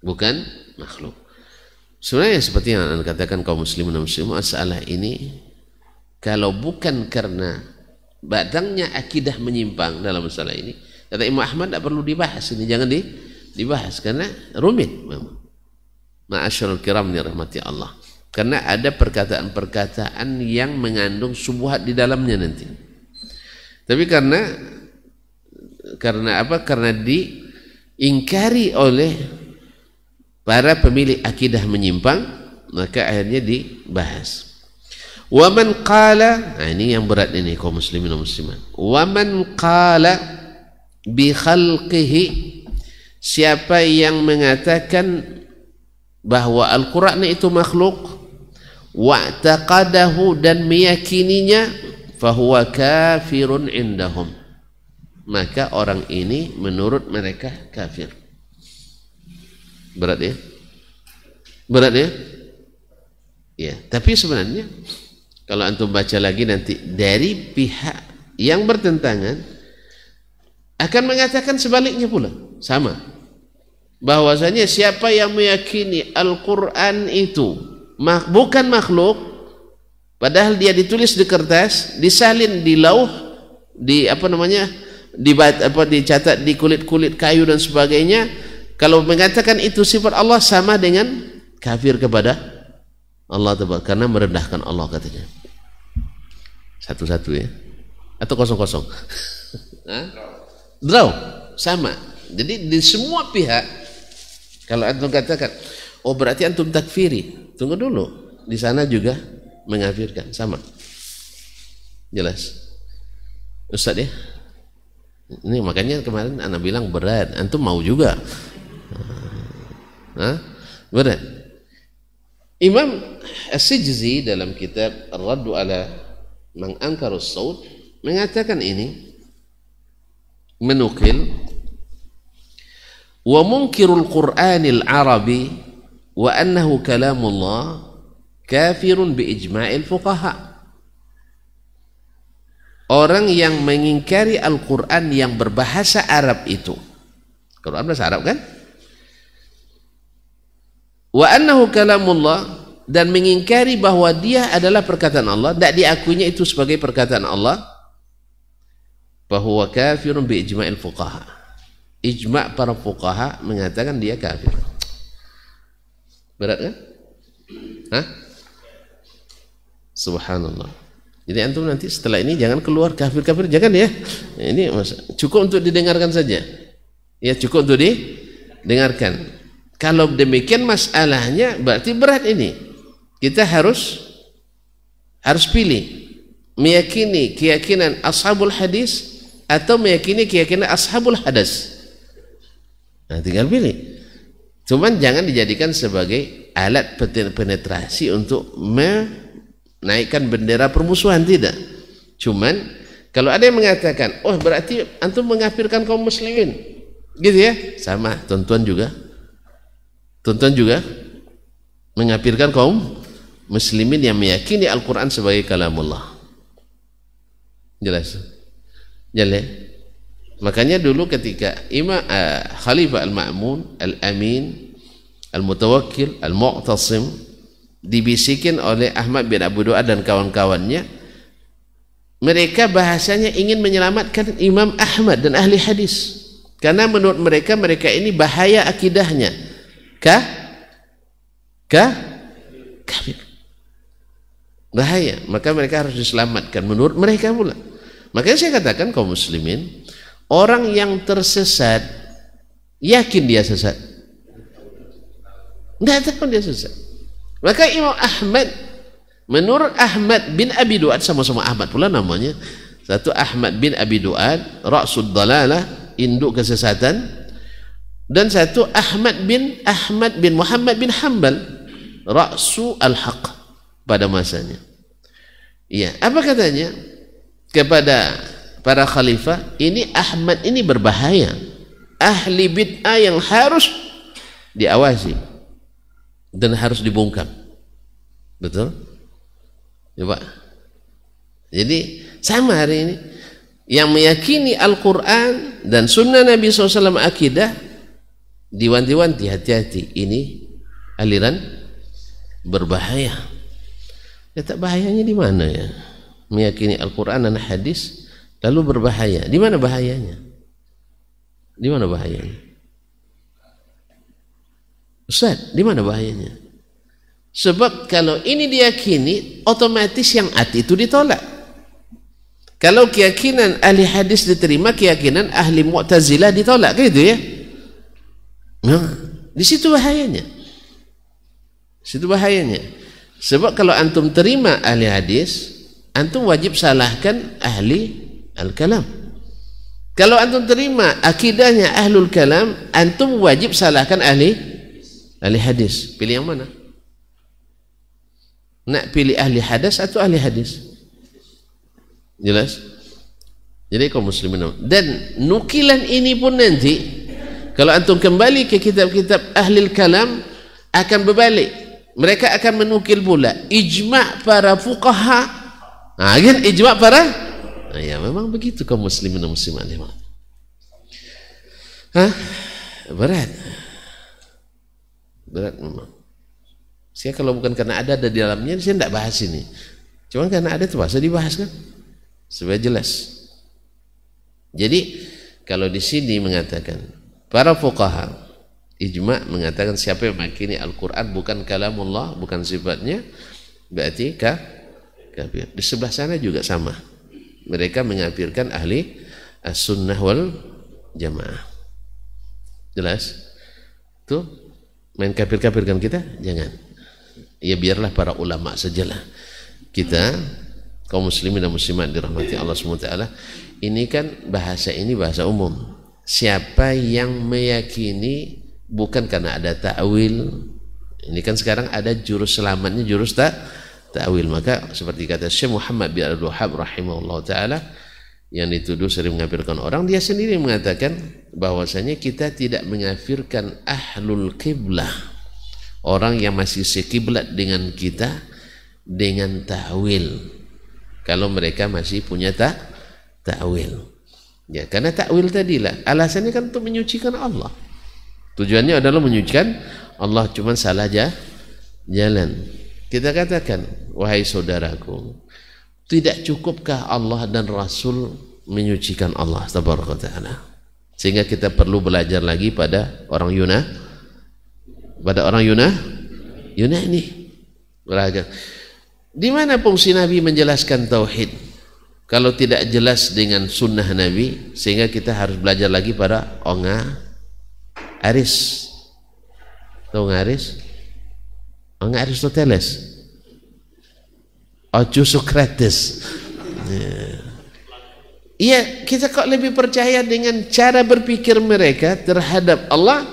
S1: bukan makhluk. Sebenarnya seperti yang Anda katakan kaum muslimin dan muslimah, masalah ini kalau bukan karena batangnya akidah menyimpang dalam masalah ini, kata Imam Ahmad, tidak perlu dibahas ini, jangan dibahas karena rumit memang. Ma'asyarul kiram ni rahmati Allah, karena ada perkataan-perkataan yang mengandung syubhat di dalamnya nanti. Tapi karena apa? Karena diingkari oleh para pemilik akidah menyimpang, maka akhirnya dibahas. Wa man qala, nah ini yang berat ini kaum muslimin dan muslimat. Wa man qala bi khalqihi, siapa yang mengatakan bahwa Al-Quran itu makhluk, wa'taqadahu, dan meyakininya, fahuwa kafirun indahum, maka orang ini menurut mereka kafir. Berat ya? Berat ya? Ya, tapi sebenarnya kalau antum baca lagi nanti dari pihak yang bertentangan akan mengatakan sebaliknya pula, sama. Bahwasanya siapa yang meyakini Al-Quran itu bukan makhluk, padahal dia ditulis di kertas, disalin di lauh, dicatat di kulit-kulit kayu dan sebagainya, kalau mengatakan itu sifat Allah, sama dengan kafir kepada Allah karena merendahkan Allah katanya. Satu-satu ya, atau kosong-kosong? Draw, sama. Jadi di semua pihak, kalau antum katakan, oh berarti antum takfiri, tunggu dulu, di sana juga mengafirkan, sama. Jelas, Ustaz ya? Ini makanya kemarin anak bilang berat, antum mau juga? Berat. Imam As-Sijzi dalam kitab Ar-Raddu ala Man Ankarus Saut mengatakan ini, menukil, wa munkirul Qur'anil Arabi wa annahu kalamullah kafirun bi ijma'il fuqaha. Orang yang mengingkari Al-Quran yang berbahasa Arab itu, Quran bahasa Arab kan? Wa annahu kalamullah, dan mengingkari bahwa dia adalah perkataan Allah, tidak diakuinya itu sebagai perkataan Allah, bahwa kafirun bi ijma'il fuqaha. Ijma' para fuqaha mengatakan dia kafir. Berat kan? Subhanallah. Jadi antum nanti setelah ini jangan keluar kafir-kafir, jangan ya. Ini cukup untuk didengarkan saja. Ya, cukup untuk didengarkan. Kalau demikian masalahnya berarti berat ini. Kita harus pilih, meyakini keyakinan ashabul hadis atau meyakini keyakinan ashabul hadas. Nah, tinggal pilih. Cuman jangan dijadikan sebagai alat penetrasi untuk menaikkan bendera permusuhan, tidak. Cuman kalau ada yang mengatakan, oh berarti antum mengkafirkan kaum muslimin, gitu ya, sama, tuan-tuan juga mengkafirkan kaum muslimin yang meyakini Al-Quran sebagai kalamullah. Jelas? Jelas? Makanya dulu ketika Imam Khalifah Al-Ma'mun, Al-Amin, Al-Mutawakkil, Al-Mu'tasim dibisikin oleh Ahmad bin Abu Du'ad dan kawan-kawannya, mereka bahasanya ingin menyelamatkan Imam Ahmad dan ahli hadis, karena menurut mereka ini bahaya akidahnya. Kafir, bahaya, maka mereka harus diselamatkan menurut mereka pula. Makanya saya katakan kaum muslimin, orang yang tersesat yakin dia sesat? Tidak tahu dia sesat. Maka Imam Ahmad, menurut Ahmad bin Abi Du'ad, sama-sama Ahmad pula namanya, satu Ahmad bin Abi Du'ad Ra'sud Dalalah, induk kesesatan, dan satu Ahmad bin Muhammad bin Hanbal Ra'su al-Haq pada masanya. Iya, apa katanya kepada para khalifah, ini Ahmad ini berbahaya, ahli bid'ah yang harus diawasi dan harus dibungkam. Betul? Coba. Jadi sama hari ini yang meyakini Al-Quran dan sunnah Nabi SAW akidah, diwanti-wanti, hati-hati, ini aliran berbahaya. Letak bahayanya di mana ya? Meyakini Al-Quran dan hadis lalu berbahaya. Di mana bahayanya? Di mana bahayanya? Ustaz, di mana bahayanya? Sebab kalau ini diyakini, otomatis yang ati itu ditolak. Kalau keyakinan ahli hadis diterima, keyakinan ahli Mu'tazilah ditolak, gitu ya. Nah, di situ bahayanya. Situ bahayanya. Sebab kalau antum terima ahli hadis, antum wajib salahkan ahli al-kalam. Kalau antum terima akidahnya ahlul kalam, antum wajib salahkan ahli hadis. Pilih yang mana? Nak pilih ahli hadis atau ahli hadis? Jelas? Jadi kaum muslimin, dan nukilan ini pun nanti kalau antum kembali ke kitab-kitab ahli kalam akan berbalik. Mereka akan menukil pula ijma' para fuqaha. Nah, kan ijma' para, nah, ya memang begitu kaum muslimin dan muslimat. Berat memang. Saya kalau bukan karena ada di dalamnya, saya tidak bahas ini. Cuma karena ada itu bahasa dibahas kan, supaya jelas. Jadi kalau di sini mengatakan para fuqaha ijma' mengatakan siapa yang meyakini Al-Quran bukan kalamullah, bukan sifatnya, berarti kafir. Di sebelah sana juga sama, mereka mengkafirkan ahli as-sunnah wal jamaah. Jelas? Tuh main kafir-kafirkan kita? Jangan. Ya biarlah para ulama sajalah. Kita kaum muslimin dan muslimat dirahmati Allah SWT, ini kan bahasa ini bahasa umum. Siapa yang meyakini bukan karena ada ta'wil, ini kan sekarang ada jurus selamatnya, jurus ta'wil. Maka seperti kata Syekh Muhammad bin Abdul Wahhab rahimahullah ta'ala, yang dituduh sering mengkafirkan orang, dia sendiri mengatakan bahwasanya kita tidak mengkafirkan ahlul qiblah, orang yang masih sekiblat dengan kita, dengan ta'wil, kalau mereka masih punya ta'wil. Ya, karena ta'wil tadilah alasannya kan untuk menyucikan Allah. Tujuannya adalah menyucikan Allah, cuma salah jalan. Kita katakan, wahai saudaraku, tidak cukupkah Allah dan Rasul menyucikan Allah tabaraka ta'ala? Sehingga kita perlu belajar lagi pada orang Yunani. Belajar. Di mana fungsi Nabi menjelaskan tauhid kalau tidak jelas dengan sunnah Nabi? Sehingga kita harus belajar lagi pada Aris. Tahu Aris? Aristoteles. Ojo Socrates. Iya, kita kok lebih percaya dengan cara berpikir mereka terhadap Allah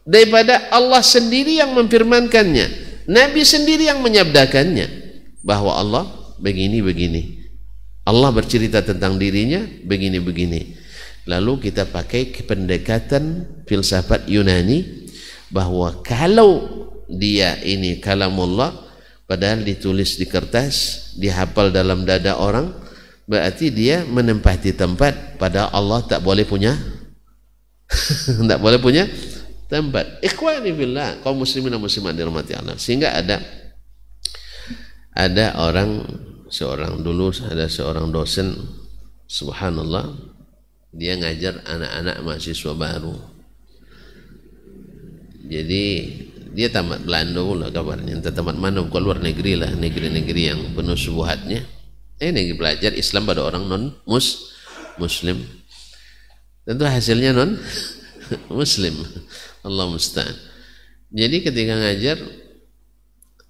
S1: daripada Allah sendiri yang memfirmankannya, Nabi sendiri yang menyabdakannya bahwa Allah begini-begini, Allah bercerita tentang dirinya begini-begini. Lalu kita pakai pendekatan filsafat Yunani bahwa kalau dia ini kalamullah, padahal ditulis di kertas, dihafal dalam dada orang, berarti dia menempati tempat, padahal Allah tak boleh punya tak boleh punya tempat. Ikhwani billah, kaum muslimin dan muslimat dirahmati Allah. Sehingga ada orang, seorang dosen, subhanallah, dia ngajar anak-anak mahasiswa baru. Jadi dia tamat Belanda pula kabarnya, entah tamat mana, bukan luar negeri lah, negeri-negeri yang penuh subuhatnya. Negeri belajar Islam pada orang non-muslim. Tentu hasilnya non-muslim. Allah musta'an. Jadi ketika ngajar,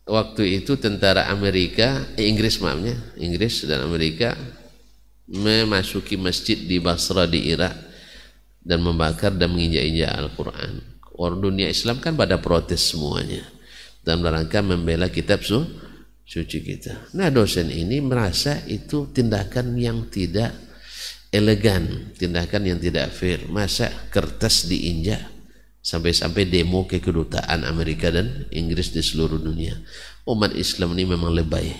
S1: waktu itu tentara Amerika, Inggris maafnya, Inggris dan Amerika memasuki masjid di Basra di Irak dan membakar dan menginjak-injak Al-Quran. Orang dunia Islam kan pada protes semuanya dalam rangka membela kitab suci kita. Nah, dosen ini merasa itu tindakan yang tidak elegan, tindakan yang tidak fair. Masa kertas diinjak sampai-sampai demo ke kedutaan Amerika dan Inggris di seluruh dunia. Umat Islam ini memang lebay,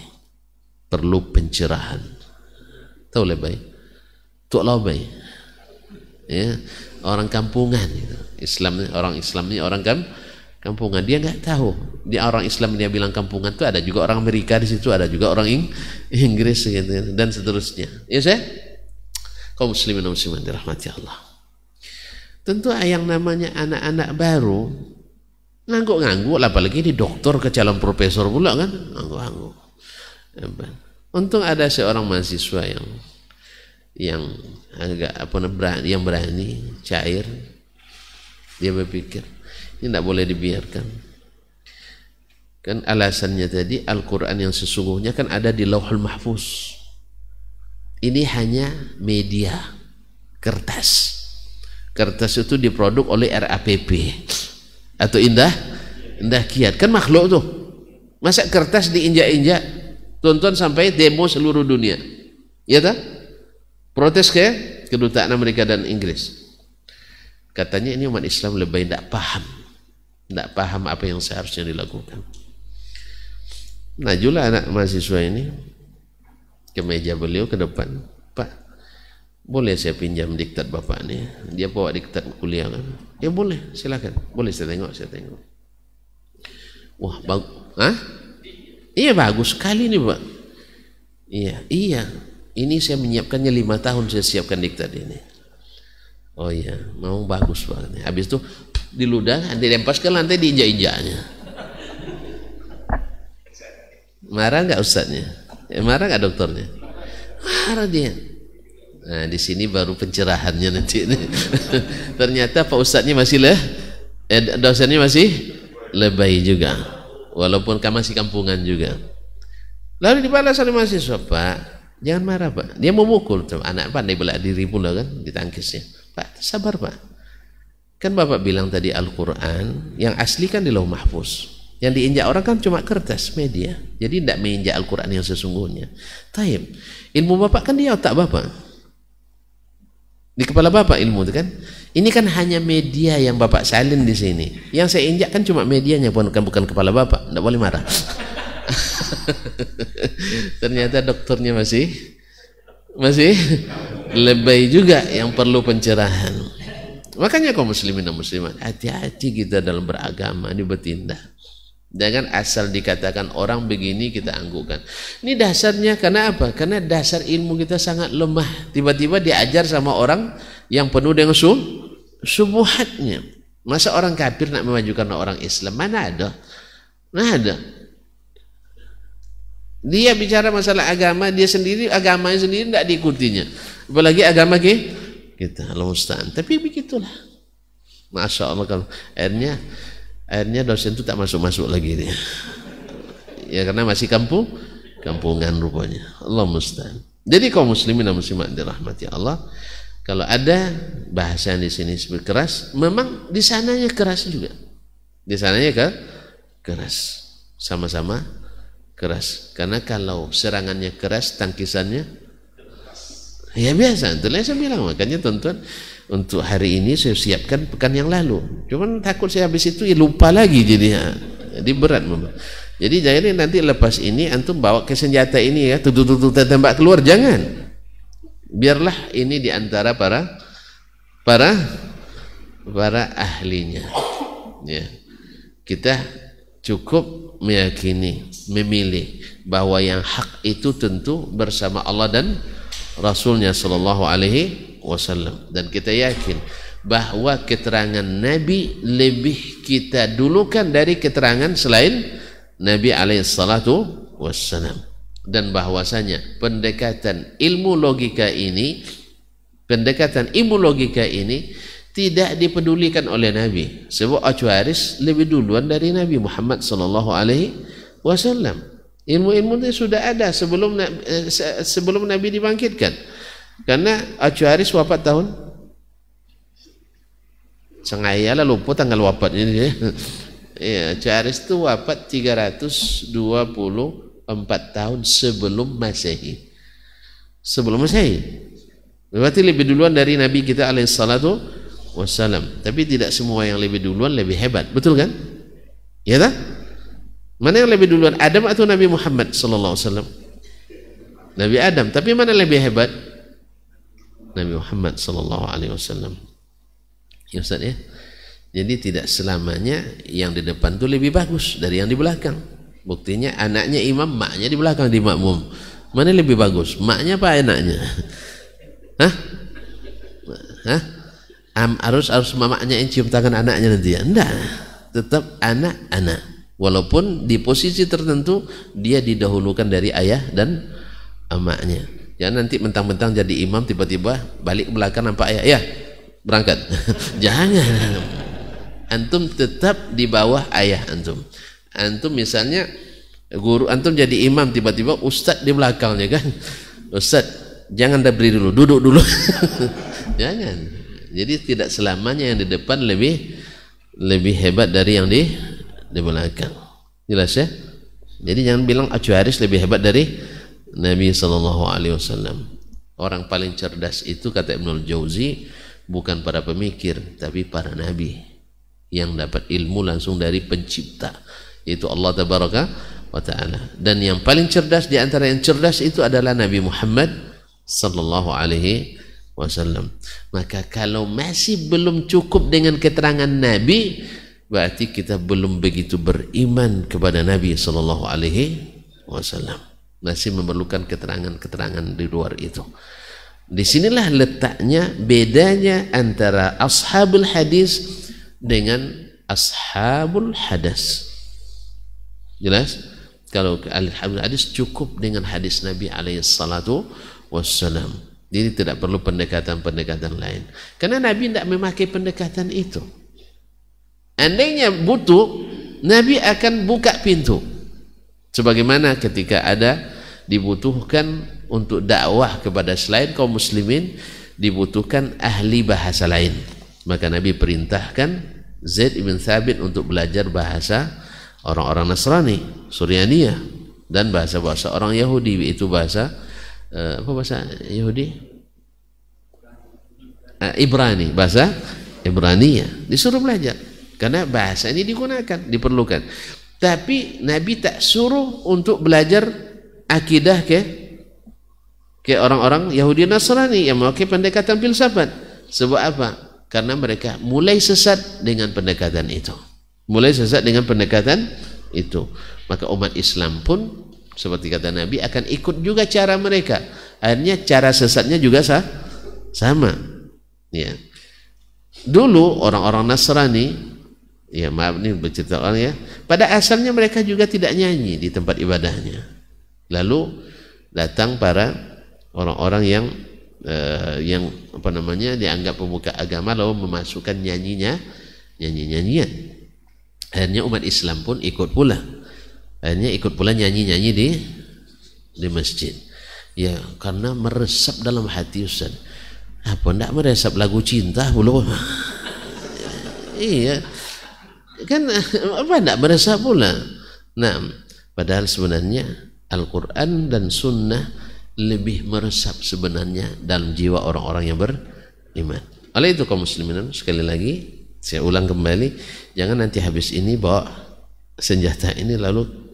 S1: perlu pencerahan. Tahu lebay? Tuk lebay. Ya, orang kampungan itu. Orang Islam ini orang kampungan. Dia nggak tahu. Dia orang Islam, dia bilang kampungan itu ada juga orang Amerika di situ, ada juga orang Inggris gitu, dan seterusnya. Ya saya, kaum muslimin dan muslimat dirahmati Allah. Tentu yang namanya anak-anak baru ngangguk-ngangguk, apalagi di doktor ke calon profesor pula kan, ngangguk-ngangguk. Untung ada seorang mahasiswa yang agak yang berani, cair. Dia berpikir ini tidak boleh dibiarkan. Kan alasannya tadi, Al-Quran yang sesungguhnya kan ada di Lauhul Mahfuz. Ini hanya media, kertas. Kertas itu diproduk oleh RAPP atau Indah Kiat, kan makhluk tuh. Masa kertas diinjak-injak, tonton sampai demo seluruh dunia, ya tak? Protes ke kedutaan Amerika dan Inggris. Katanya ini umat Islam lebih tidak paham apa yang seharusnya dilakukan. Najulah anak mahasiswa ini ke meja beliau ke depan, Pak, boleh saya pinjam diktat bapak nih? Dia bawa diktat kuliah kan? Ya boleh, silakan. Boleh saya tengok. Wah, bagus. Hah? Iya, bagus sekali nih Pak. Iya. Ini saya menyiapkannya 5 tahun, saya siapkan diktat ini. Oh iya, mau bagus Pak. Habis itu diludah, dilempar ke lantai, diinjak-injaknya. Marah nggak ustadznya? Marah nggak dokternya? Marah dia. Nah, di sini baru pencerahannya nanti. Ternyata Pak ustadznya masih dosennya masih lebay juga, walaupun masih kampungan juga. Lalu dibalas oleh mahasiswa, Pak, jangan marah Pak. Dia mau mukul, anak pandai bela diri pula kan, ditangkisnya. Pak, sabar Pak. Kan Bapak bilang tadi Al-Quran yang asli kan di Lauh Mahfuz. Yang diinjak orang kan cuma kertas, media. Jadi tidak menginjak Al-Quran yang sesungguhnya. Taib. Ilmu Bapak kan di otak Bapak. Di kepala Bapak ilmu itu kan. Ini kan hanya media yang Bapak salin di sini. Yang saya injak kan cuma medianya, bukan kepala Bapak. Tidak boleh marah. Ternyata dokternya masih lebay juga, yang perlu pencerahan. Makanya kaum muslimin dan muslimat, hati-hati kita dalam beragama, ini bertindak. Jangan asal dikatakan orang begini kita anggukkan. Ini dasarnya karena apa? Karena dasar ilmu kita sangat lemah. Tiba-tiba diajar sama orang yang penuh dengan subuhatnya. Masa orang kafir nak memajukan orang Islam? Mana ada? Dia bicara masalah agama, dia sendiri, agamanya sendiri tidak diikutinya. Apalagi agama kita, Allah musta'an. Tapi begitulah. Masya Allah, kalau akhirnya dosen itu tak masuk lagi dia. Ya karena masih kampungan rupanya. Allah musta'an. Jadi kaum muslimin dan muslimat dirahmati Allah, kalau ada bahasa di sini keras, memang di sananya keras juga. Di sananya keras, sama-sama keras. Karena kalau serangannya keras, tangkisannya ya biasa. Itulah saya bilang, makanya tonton untuk hari ini saya siapkan pekan yang lalu. Cuman takut saya habis itu ya lupa lagi jadinya. Jadi berat memang. Jadi jangan nanti lepas ini antum bawa ke senjata ini ya, tutup tembak keluar, jangan. Biarlah ini di antara para ahlinya. Ya. Kita cukup meyakini, memilih bahwa yang hak itu tentu bersama Allah dan Rasulnya sallallahu alaihi wasallam, dan kita yakin bahwa keterangan Nabi lebih kita dulukan dari keterangan selain Nabi alaihi salatu wassalam, dan bahwasanya pendekatan ilmu logika ini tidak dipedulikan oleh Nabi, sebab Asy'aris lebih duluan dari Nabi Muhammad sallallahu alaihi wasallam. Ilmu-ilmu itu sudah ada sebelum Nabi dibangkitkan. Karena Asy'aris wafat tahun sengaja lah lupa tanggal wafatnya ya. Ya, Asy'aris itu wafat 324 tahun sebelum Masehi. Sebelum Masehi. Berarti lebih duluan dari Nabi kita alaihi salatu wassalam. Tapi tidak semua yang lebih duluan lebih hebat, betul kan? Ya tak? Mana yang lebih duluan, Adam atau Nabi Muhammad sallallahu alaihi wasallam? Nabi Adam. Tapi mana lebih hebat? Nabi Muhammad sallallahu alaihi wasallam. Ya Ustaz ya. Jadi tidak selamanya yang di depan itu lebih bagus dari yang di belakang. Buktinya anaknya imam, maknya di belakang di makmum. Mana lebih bagus? Maknya apa anaknya? Hah? Hah? Harus mamaknya yang cium tangan anaknya nanti ya? Enggak. Tetap anak-anak. Walaupun di posisi tertentu dia didahulukan dari ayah dan emaknya. Jangan nanti mentang-mentang jadi imam tiba-tiba balik ke belakang nampak ayah. Ya, berangkat. Jangan. Antum tetap di bawah ayah antum. Antum misalnya guru antum jadi imam, tiba-tiba ustadz di belakangnya kan. Ustadz, jangan berdiri dulu, duduk dulu. Jangan. Jadi tidak selamanya yang di depan lebih hebat dari yang di belakang. Jelas ya? Jadi jangan bilang Asy'aris lebih hebat dari Nabi sallallahu alaihi wasallam. Orang paling cerdas itu kata Ibnul Jauzi bukan para pemikir tapi para nabi yang dapat ilmu langsung dari pencipta, yaitu Allah tabaraka wa taala. Dan yang paling cerdas di antara yang cerdas itu adalah Nabi Muhammad sallallahu alaihi wasallam. Maka kalau masih belum cukup dengan keterangan Nabi, berarti kita belum begitu beriman kepada Nabi sallallahu alaihi wasallam. Masih memerlukan keterangan-keterangan di luar itu. Disinilah letaknya bedanya antara ashabul hadis dengan ashabul hadas. Jelas? Kalau ashabul hadis cukup dengan hadis Nabi alaihi salatu wassalam. Jadi tidak perlu pendekatan-pendekatan lain. Karena Nabi tidak memakai pendekatan itu. Andainya butuh, Nabi akan buka pintu. Sebagaimana ketika dibutuhkan untuk dakwah kepada selain kaum muslimin, dibutuhkan ahli bahasa lain. Maka Nabi perintahkan Zaid ibn Thabit untuk belajar bahasa orang-orang Nasrani, Suryaniyah, dan bahasa-bahasa orang Yahudi, itu bahasa apa bahasa Yahudi? Ibrani, bahasa Ibraniyah. Disuruh belajar karena bahasa ini digunakan, diperlukan. Tapi Nabi tak suruh untuk belajar akidah ke orang-orang Yahudi Nasrani yang memakai pendekatan filsafat. Sebab apa? Karena mereka mulai sesat dengan pendekatan itu. Mulai sesat dengan pendekatan itu. Maka umat Islam pun seperti kata Nabi akan ikut juga cara mereka. Akhirnya cara sesatnya juga sama. Ya. Dulu orang-orang Nasrani, ya maaf ini bercerita orang ya, pada asalnya mereka juga tidak nyanyi di tempat ibadahnya. Lalu datang para orang-orang yang apa namanya dianggap pemuka agama, lalu memasukkan nyanyian. Akhirnya umat Islam pun ikut pula. Akhirnya ikut pula nyanyi-nyanyi di masjid. Ya, karena meresap dalam hati Ustaz. Apa enggak meresap lagu cinta belum? Iya. Kan apa tidak meresap pula. Nah, padahal sebenarnya Al-Quran dan Sunnah lebih meresap sebenarnya dalam jiwa orang-orang yang beriman. Oleh itu kaum muslimin, sekali lagi saya ulang kembali, jangan nanti habis ini bawa senjata ini lalu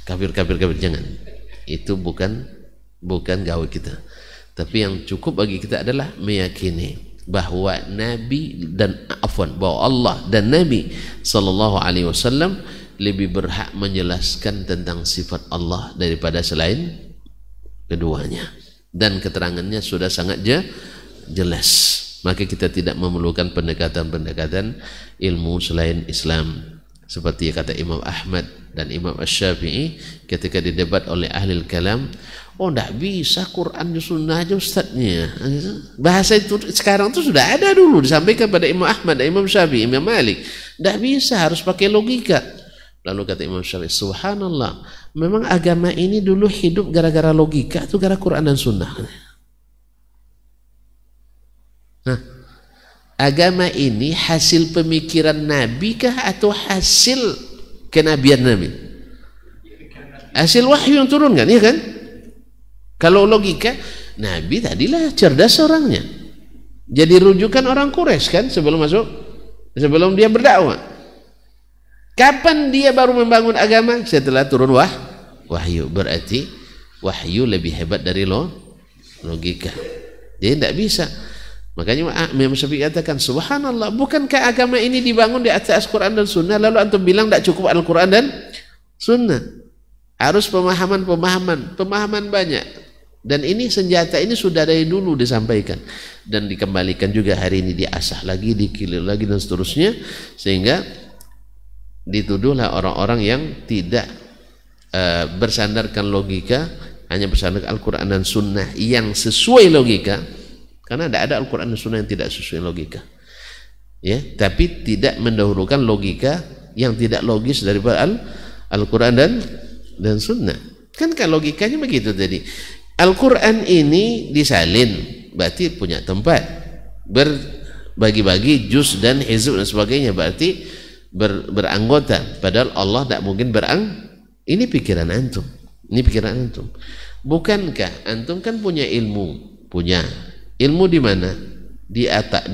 S1: kafir, jangan. Itu bukan gawe kita. Tapi yang cukup bagi kita adalah meyakini bahwa Nabi dan bahwa Allah dan Nabi sallallahu alaihi wasallam lebih berhak menjelaskan tentang sifat Allah daripada selain keduanya, dan keterangannya sudah sangat jelas. Maka kita tidak memerlukan pendekatan-pendekatan ilmu selain Islam, seperti kata Imam Ahmad dan Imam Asy-Syafi'i ketika didebat oleh ahli kalam. Oh, tidak bisa Quran dan Sunnah aja ustadznya. Bahasa itu sekarang itu sudah ada dulu disampaikan pada Imam Ahmad dan Imam Syafi'i, Imam Malik. Tidak bisa, harus pakai logika. Lalu kata Imam Syafi'i, subhanallah, memang agama ini dulu hidup gara-gara logika itu gara Quran dan Sunnah. Nah, agama ini hasil pemikiran Nabi kah atau hasil kenabian Nabi? Hasil wahyu yang turun kan, iya kan? Kalau logika, Nabi tadilah cerdas orangnya. Jadi rujukan orang Quraisy kan sebelum dia berdakwah. Kapan dia baru membangun agama? Setelah turun wahyu. Berarti wahyu lebih hebat dari logika. Jadi tidak bisa. Makanya Imam Syafi'i katakan, subhanallah, bukankah agama ini dibangun di atas Quran dan Sunnah? Lalu antum bilang tidak cukup Al-Quran dan Sunnah. Harus pemahaman banyak. Dan ini senjata ini sudah dari dulu disampaikan dan dikembalikan juga hari ini, diasah lagi, dikilir lagi dan seterusnya, sehingga dituduhlah orang-orang yang tidak bersandarkan logika, hanya bersandarkan Al-Quran dan Sunnah yang sesuai logika. Karena tidak ada Al-Quran dan Sunnah yang tidak sesuai logika, ya. Tapi tidak mendahulukan logika yang tidak logis daripada Al-Quran dan Sunnah. Kan logikanya begitu tadi. Al-Quran ini disalin, berarti punya tempat. Berbagi-bagi juz dan hizb dan sebagainya, berarti beranggota. Padahal Allah tidak mungkin ini pikiran antum. Ini pikiran antum. Bukankah antum kan punya ilmu di mana? Di otak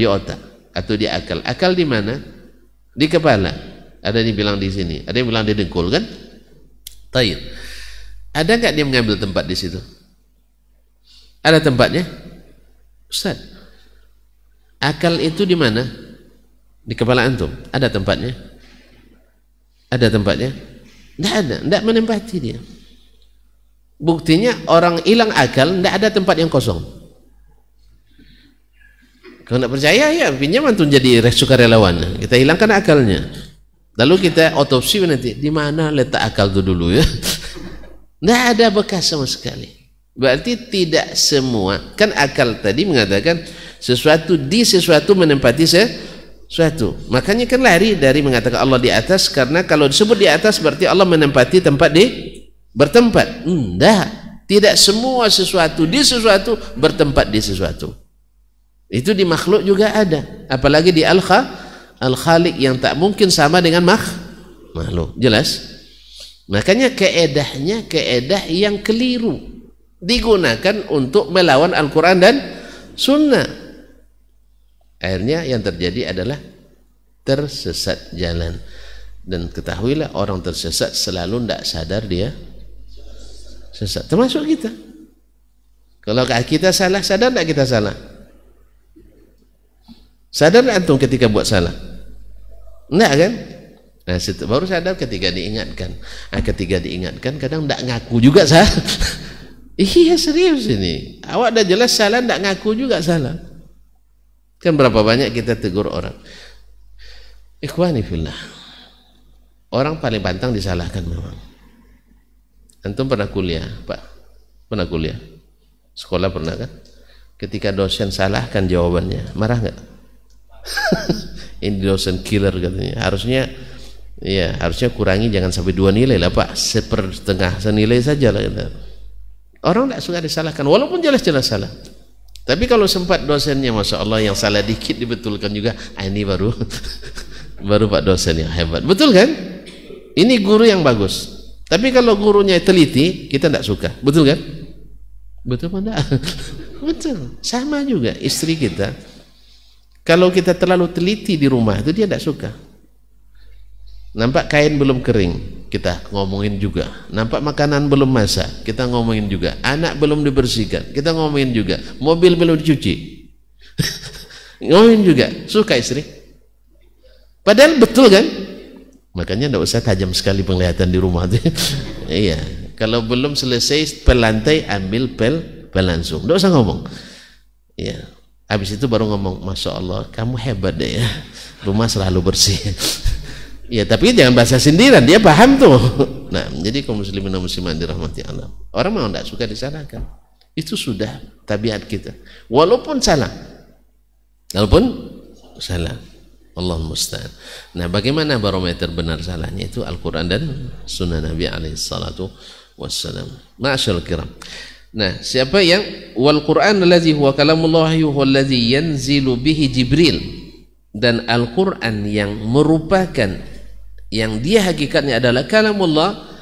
S1: atau di akal. Akal di mana? Di kepala. Ada yang bilang di sini, ada yang bilang di dengkul kan? Tayyib. Ada enggak dia mengambil tempat di situ? Ada tempatnya? Ustaz, akal itu di mana? Di kepala antum. Ada tempatnya? Ada tempatnya? Tidak ada, tidak menempati dia. Buktinya orang hilang akal, tidak ada tempat yang kosong. Kalau tidak percaya, ya pinjam antum jadi sukarelawan. Kita hilangkan akalnya. Lalu kita otopsi nanti, di mana letak akal itu dulu ya? Tidak ada bekas sama sekali. Berarti tidak semua. Kan akal tadi mengatakan sesuatu menempati sesuatu. Makanya kan lari dari mengatakan Allah di atas, karena kalau disebut di atas berarti Allah menempati tempat bertempat. Tidak semua sesuatu bertempat di sesuatu. Itu di makhluk juga ada. Apalagi di Al-Khaliq yang tak mungkin sama dengan makhluk. Jelas? Makanya keedah yang keliru digunakan untuk melawan Al-Quran dan Sunnah. Akhirnya yang terjadi adalah tersesat jalan. Dan ketahuilah orang tersesat selalu tidak sadar dia sesat, termasuk kita. Kalau kita salah, sadar tidak kita salah? Sadar tidak antum ketika buat salah? Enggak kan? Nah, baru sadar ketika diingatkan. Ketika diingatkan kadang tidak ngaku juga salah. Iya, serius ini. Awak dah jelas salah, tidak ngaku juga salah. Kan berapa banyak kita tegur orang. Ikhwani fillah. Orang paling pantang disalahkan memang. Antum pernah kuliah, Pak? Pernah kuliah? Sekolah pernah kan? Ketika dosen salahkan jawabannya, marah nggak? Ini dosen killer katanya. Harusnya kurangi, jangan sampai 2 nilai lah Pak. 1/2 senilai saja lah. Orang tidak suka disalahkan, walaupun jelas-jelas salah. Tapi kalau sempat dosennya, masya Allah, yang salah dikit dibetulkan juga, ini baru baru Pak dosen yang hebat. Betul kan? Ini guru yang bagus. Tapi kalau gurunya teliti, kita tidak suka. Betul kan? Betul apa enggak? Betul. Sama juga istri kita. Kalau kita terlalu teliti di rumah itu dia tidak suka. Nampak kain belum kering, kita ngomongin juga. Nampak makanan belum masak, kita ngomongin juga. Anak belum dibersihkan, kita ngomongin juga. Mobil belum dicuci, ngomongin juga. Suka istri. Padahal betul kan? Makanya tidak usah tajam sekali penglihatan di rumah tuh. Iya. Kalau belum selesai pelantai, ambil pel langsung. Tidak usah ngomong. Iya. Habis itu baru ngomong, Masya Allah, kamu hebat deh ya. Rumah selalu bersih. Ya, tapi jangan bahasa sindiran, dia paham tuh. Nah, jadi kaum muslimin dan muslimat dirahmati Allah. Orang mau tidak suka disalahkan. Itu sudah tabiat kita. Walaupun salah. Allah musta'an. Nah, bagaimana barometer benar salahnya? Itu Al-Quran dan Sunnah Nabi alaihi salatu wassalam. Ma'asyarul kiram. Nah, siapa yang wal Quran allazi huwa kalamullah huwa allazi yanzilu bihi Jibril, dan Al-Quran yang merupakan yang dia hakikatnya adalah kalamullah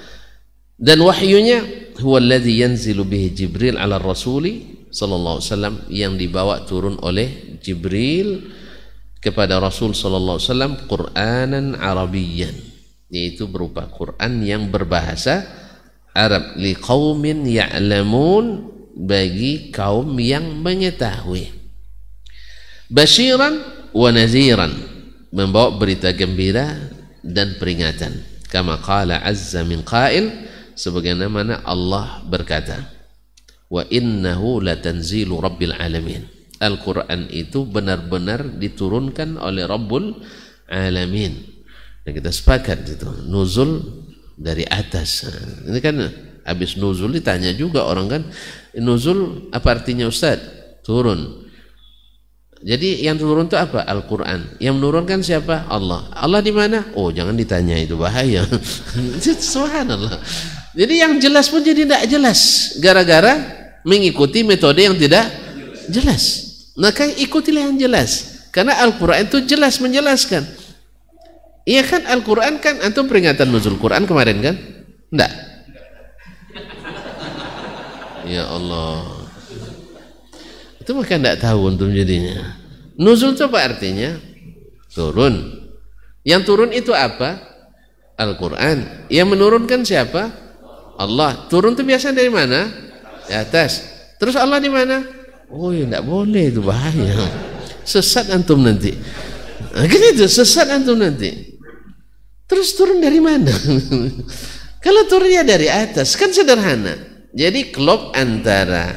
S1: dan wahyunya huwa allazi yanzilu bihi Jibril ala rasuli sallallahu alaihi wasallam, yang dibawa turun oleh Jibril kepada Rasul sallallahu alaihi wasallam Qur'anan Arabiyyan, yaitu berupa Quran yang berbahasa Arab, liqaumin ya'lamun, bagi kaum yang mengetahui, basyiran wa naziran, membawa berita gembira dan peringatan. Kama qala azza min qail, sebagaimana Allah berkata, wa innahu latanzilu rabbil alamin. Al-Quran itu benar-benar diturunkan oleh Rabbul Alamin. Dan kita sepakat itu nuzul dari atas. Ini kan habis nuzul ditanya juga orang kan, nuzul apa artinya Ustaz? Turun. Jadi yang turun itu apa? Al-Quran. Yang menurunkan siapa? Allah. Allah di mana? Oh, jangan ditanya, itu bahaya. Subhanallah. Jadi yang jelas pun jadi tidak jelas gara-gara mengikuti metode yang tidak jelas. Maka ikutilah yang jelas, karena Al-Quran itu jelas menjelaskan. Iya kan, Al-Quran kan, antum peringatan nuzul Quran kemarin kan? Enggak? Ya Allah, itu maka enggak tahu antum jadinya. Nuzul itu apa artinya? Turun. Yang turun itu apa? Al-Quran. Yang menurunkan siapa? Allah. Turun itu biasa dari mana? Di atas. Terus Allah di mana? Oh ya, tidak boleh, itu bahaya. Sesat antum nanti. Nah, gitu, sesat antum nanti. Terus turun dari mana? Kalau turunnya dari atas kan sederhana. Jadi klop antara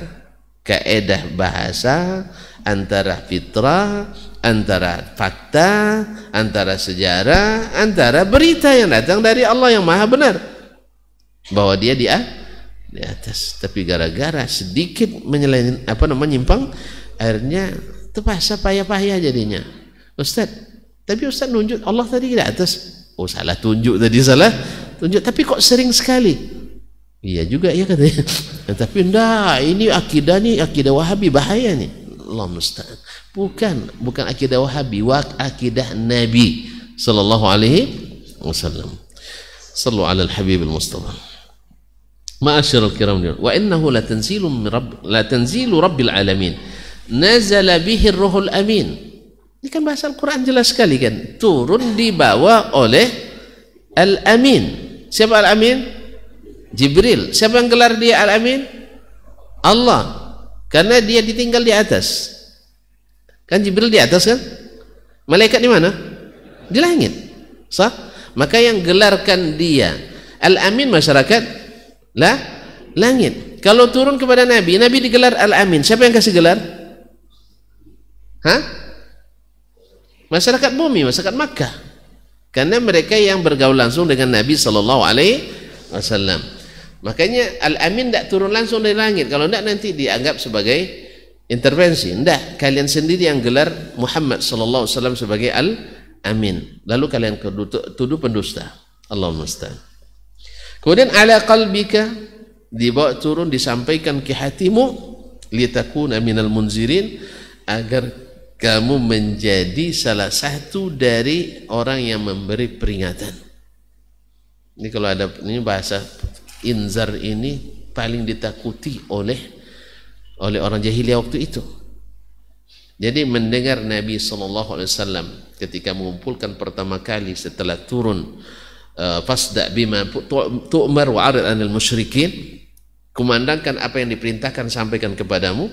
S1: kaedah bahasa, antara fitrah, antara fakta, antara sejarah, antara berita yang datang dari Allah yang maha benar, bahwa dia di atas. Tapi gara-gara sedikit menyimpang, akhirnya terpaksa payah-payah jadinya. Ustaz, tapi Ustaz nunjuk Allah tadi di atas. Oh, salah tunjuk tadi, salah tunjuk. Tapi kok sering sekali? Iya juga ya katanya. Tapi enggak, ini akidah Wahabi, bahaya nih. Allah musta'an. Bukan akidah Wahabi, akidah Nabi sallallahu alaihi wasallam. Sallu ala al-habib al-mustafa. Ma'asyiral kiram, wa innahu latanzilu rabbil alamin, nazala bihi ar-ruhul amin. Ini kan bahasa Al-Quran jelas sekali kan, turun dibawa oleh Al-Amin. Siapa Al-Amin? Jibril. Siapa yang gelar dia Al-Amin? Allah, karena dia ditinggal di atas. Kan Jibril di atas kan? Malaikat di mana? Di langit. Sah? Maka yang gelarkan dia Al-Amin masyarakat langit. Kalau turun kepada Nabi digelar Al-Amin. Siapa yang kasih gelar? Masyarakat bumi, masyarakat Makkah. Karena mereka yang bergaul langsung dengan Nabi sallallahu alaihi wasallam. Makanya Al-Amin tidak turun langsung dari langit. Kalau tidak nanti dianggap sebagai intervensi. Tidak, kalian sendiri yang gelar Muhammad sallallahu alaihi wasallam sebagai Al-Amin. Lalu kalian tuduh pendusta. Allahumma musta'an. Kemudian ala qalbika, dibawa turun, disampaikan ke hatimu, litakuna minal munzirin, agar kamu menjadi salah satu dari orang yang memberi peringatan. Ini kalau ada, ini bahasa inzar ini paling ditakuti oleh orang jahiliyah waktu itu. Jadi mendengar Nabi SAW ketika mengumpulkan pertama kali setelah turun fasda' bima tu'mar wa 'arid 'anil musyrikin, kumandangkan apa yang diperintahkan sampaikan kepadamu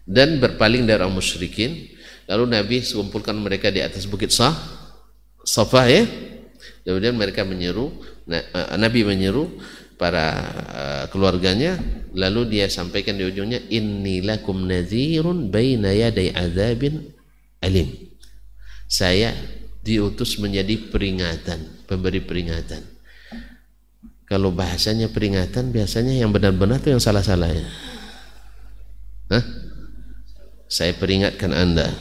S1: dan berpaling dari orang musyrikin. Lalu Nabi mengumpulkan mereka di atas bukit Safa ya. Kemudian mereka menyeru, Nabi menyeru para keluarganya, lalu dia sampaikan di ujungnya, inni lakum nadhirun baina yaday adzabin alim. Saya diutus menjadi peringatan, pemberi peringatan. Kalau bahasanya peringatan, biasanya yang benar-benar itu yang salah-salahnya. Hah? Saya peringatkan Anda,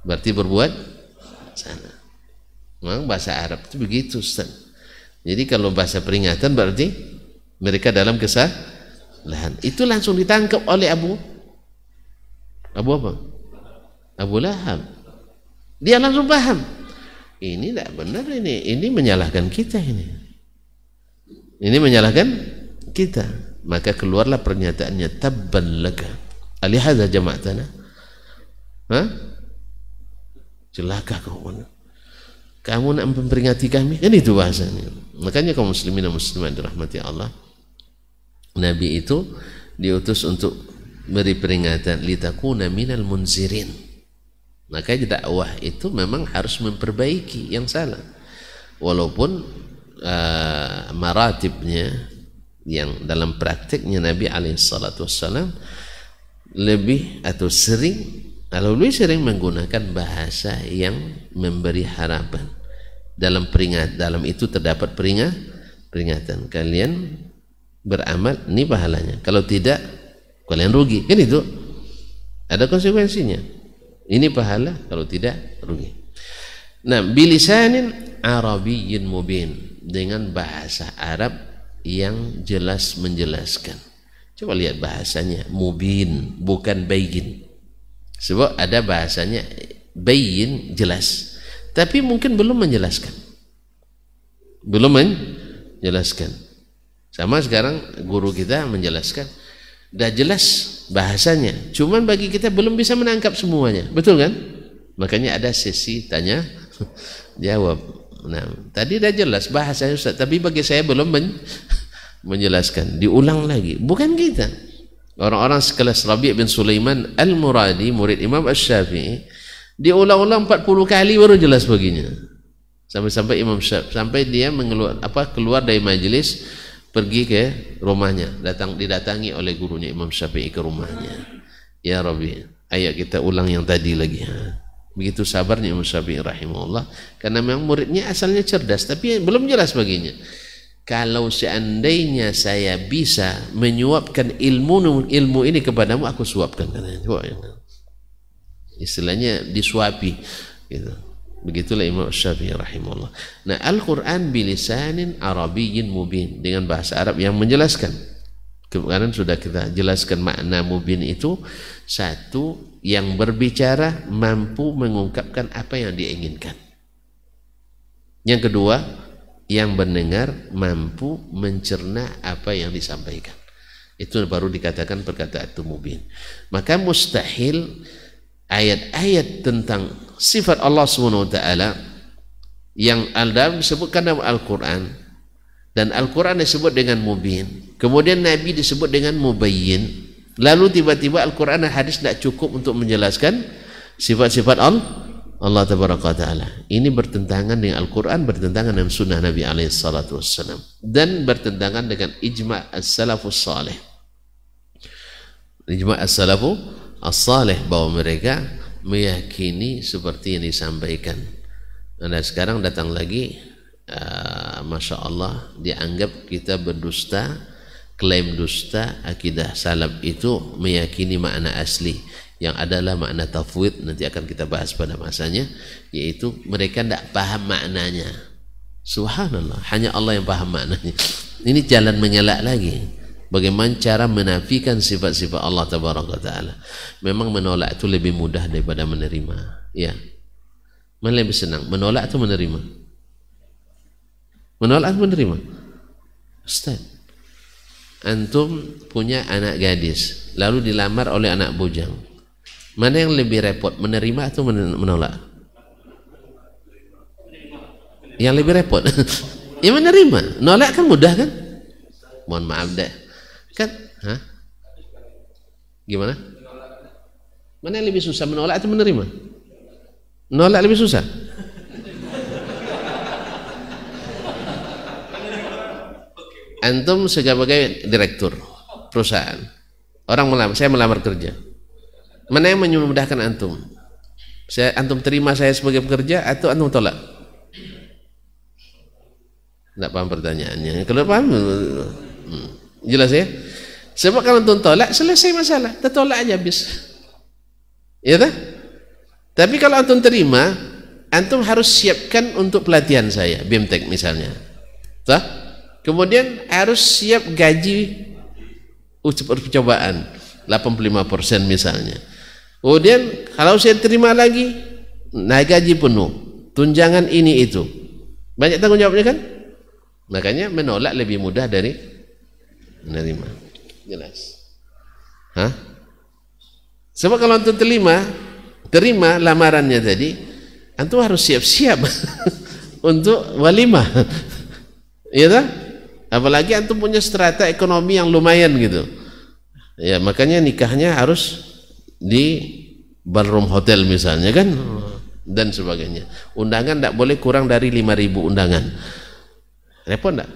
S1: berarti berbuat salah. Memang bahasa Arab itu begitu, Ustaz. Jadi kalau bahasa peringatan berarti mereka dalam kesalahan. Itu langsung ditangkap oleh Abu apa? Abu Lahab. Dia langsung paham. Ini tidak benar, ini menyalahkan kita ini. Ini menyalahkan kita. Maka keluarlah pernyataannya, tabban laka alihadza jama'tana. Hah? Celaka kamu nak memperingati kami, kan itu bahasanya. Makanya kaum muslimin dan muslimat dirahmati Allah, Nabi itu diutus untuk beri peringatan, litakuna minal munzirin. Makanya dakwah itu memang harus memperbaiki yang salah, walaupun maratibnya yang dalam praktiknya Nabi SAW lebih atau sering, kalau lebih sering menggunakan bahasa yang memberi harapan. Dalam itu terdapat peringatan. Kalian beramal, ini pahalanya. Kalau tidak, kalian rugi. Kan itu ada konsekuensinya. Ini pahala, kalau tidak rugi. Nah, bilisanin arabiyyin mubin, dengan bahasa Arab yang jelas menjelaskan. Coba lihat bahasanya, mubin, bukan bayyin. Sebab ada bahasanya bayyin, jelas, tapi mungkin belum menjelaskan. Sama sekarang guru kita menjelaskan, dah jelas bahasanya, cuman bagi kita belum bisa menangkap semuanya, betul kan? Makanya ada sesi tanya jawab. Nah, tadi dah jelas bahasanya Ustaz, tapi bagi saya belum menjelaskan, diulang lagi. Bukan kita. Orang-orang sekelas Rabi' bin Sulaiman Al-Muradi, murid Imam Asy-Syafi'i, diulang-ulang 40 kali baru jelas baginya. Sampai Imam Syafi'i, sampai dia keluar dari majelis, pergi ke rumahnya, didatangi oleh gurunya Imam Syafi'i ke rumahnya. Ya Rabbi, ayo kita ulang yang tadi lagi. Begitu sabarnya Imam Syafi'i rahimahullah, karena memang muridnya asalnya cerdas, tapi belum jelas baginya. Kalau seandainya saya bisa menyuapkan ilmu ini kepadamu, aku suapkan, katanya. Istilahnya disuapi gitu. Begitulah Imam Syafi'i rahimahullah. Nah, Al-Quran bilisanin arabiyyin mubin, dengan bahasa Arab yang menjelaskan. Kemarin sudah kita jelaskan makna mubin itu, satu yang berbicara mampu mengungkapkan apa yang dia inginkan. Yang kedua, yang mendengar mampu mencerna apa yang disampaikan. Itu baru dikatakan perkataan itu mubin. Maka mustahil ayat-ayat tentang sifat Allah SWT yang disebutkan dalam Al-Quran, dan Al-Quran disebut dengan mubin, kemudian Nabi disebut dengan mubayyin, lalu tiba-tiba Al-Quran dan hadis tidak cukup untuk menjelaskan sifat-sifat Allah Tabaraka Ta'ala. Ini bertentangan dengan Al-Quran, bertentangan dengan sunnah Nabi SAW, dan bertentangan dengan ijma' as-salafus salih. Ijma' as-salafus salih, bahwa mereka meyakini seperti yang disampaikan. Dan sekarang datang lagi, Masya Allah, dianggap kita berdusta, klaim dusta. Akidah salaf itu meyakini makna asli, yang adalah makna tafwid, nanti akan kita bahas pada masanya, yaitu mereka tidak paham maknanya. Subhanallah, hanya Allah yang paham maknanya. Ini jalan mengelak lagi. Bagaimana cara menafikan sifat-sifat Allah Tabaraka Ta'ala. Memang menolak itu lebih mudah daripada menerima. Ya. Mana lebih senang? Menolak atau menerima? Menolak atau menerima? Ustaz, antum punya anak gadis, lalu dilamar oleh anak bujang. Mana yang lebih repot? Menerima atau menolak? Yang lebih repot? Ya menerima. Nolak kan mudah kan? Mohon maaf deh. Kan? Hah? Gimana? Mana yang lebih susah? Menolak atau menerima? Menolak lebih susah. Antum sebagai direktur perusahaan, saya melamar kerja. Mana yang memudahkan antum? Antum terima saya sebagai pekerja atau antum tolak? Tidak paham pertanyaannya. Kalau paham, jelas ya. Sebab kalau antum tolak, selesai masalah. Tertolak aja habis. Ya tak? Tapi kalau antum terima, antum harus siapkan untuk pelatihan saya, BMTech misalnya. Tak? Kemudian harus siap gaji percobaan 85% misalnya. Kemudian kalau saya terima lagi, naik gaji penuh, tunjangan ini itu. Banyak tanggung jawabnya kan? Makanya menolak lebih mudah dari menerima. Jelas. Hah? Sebab kalau antum terima lamarannya tadi, antum harus siap-siap untuk walimah. Iya tak? Apalagi antum punya strata ekonomi yang lumayan gitu. Ya, makanya nikahnya harus di ballroom hotel misalnya kan, dan sebagainya. Undangan tidak boleh kurang dari 5.000 undangan. Repot enggak?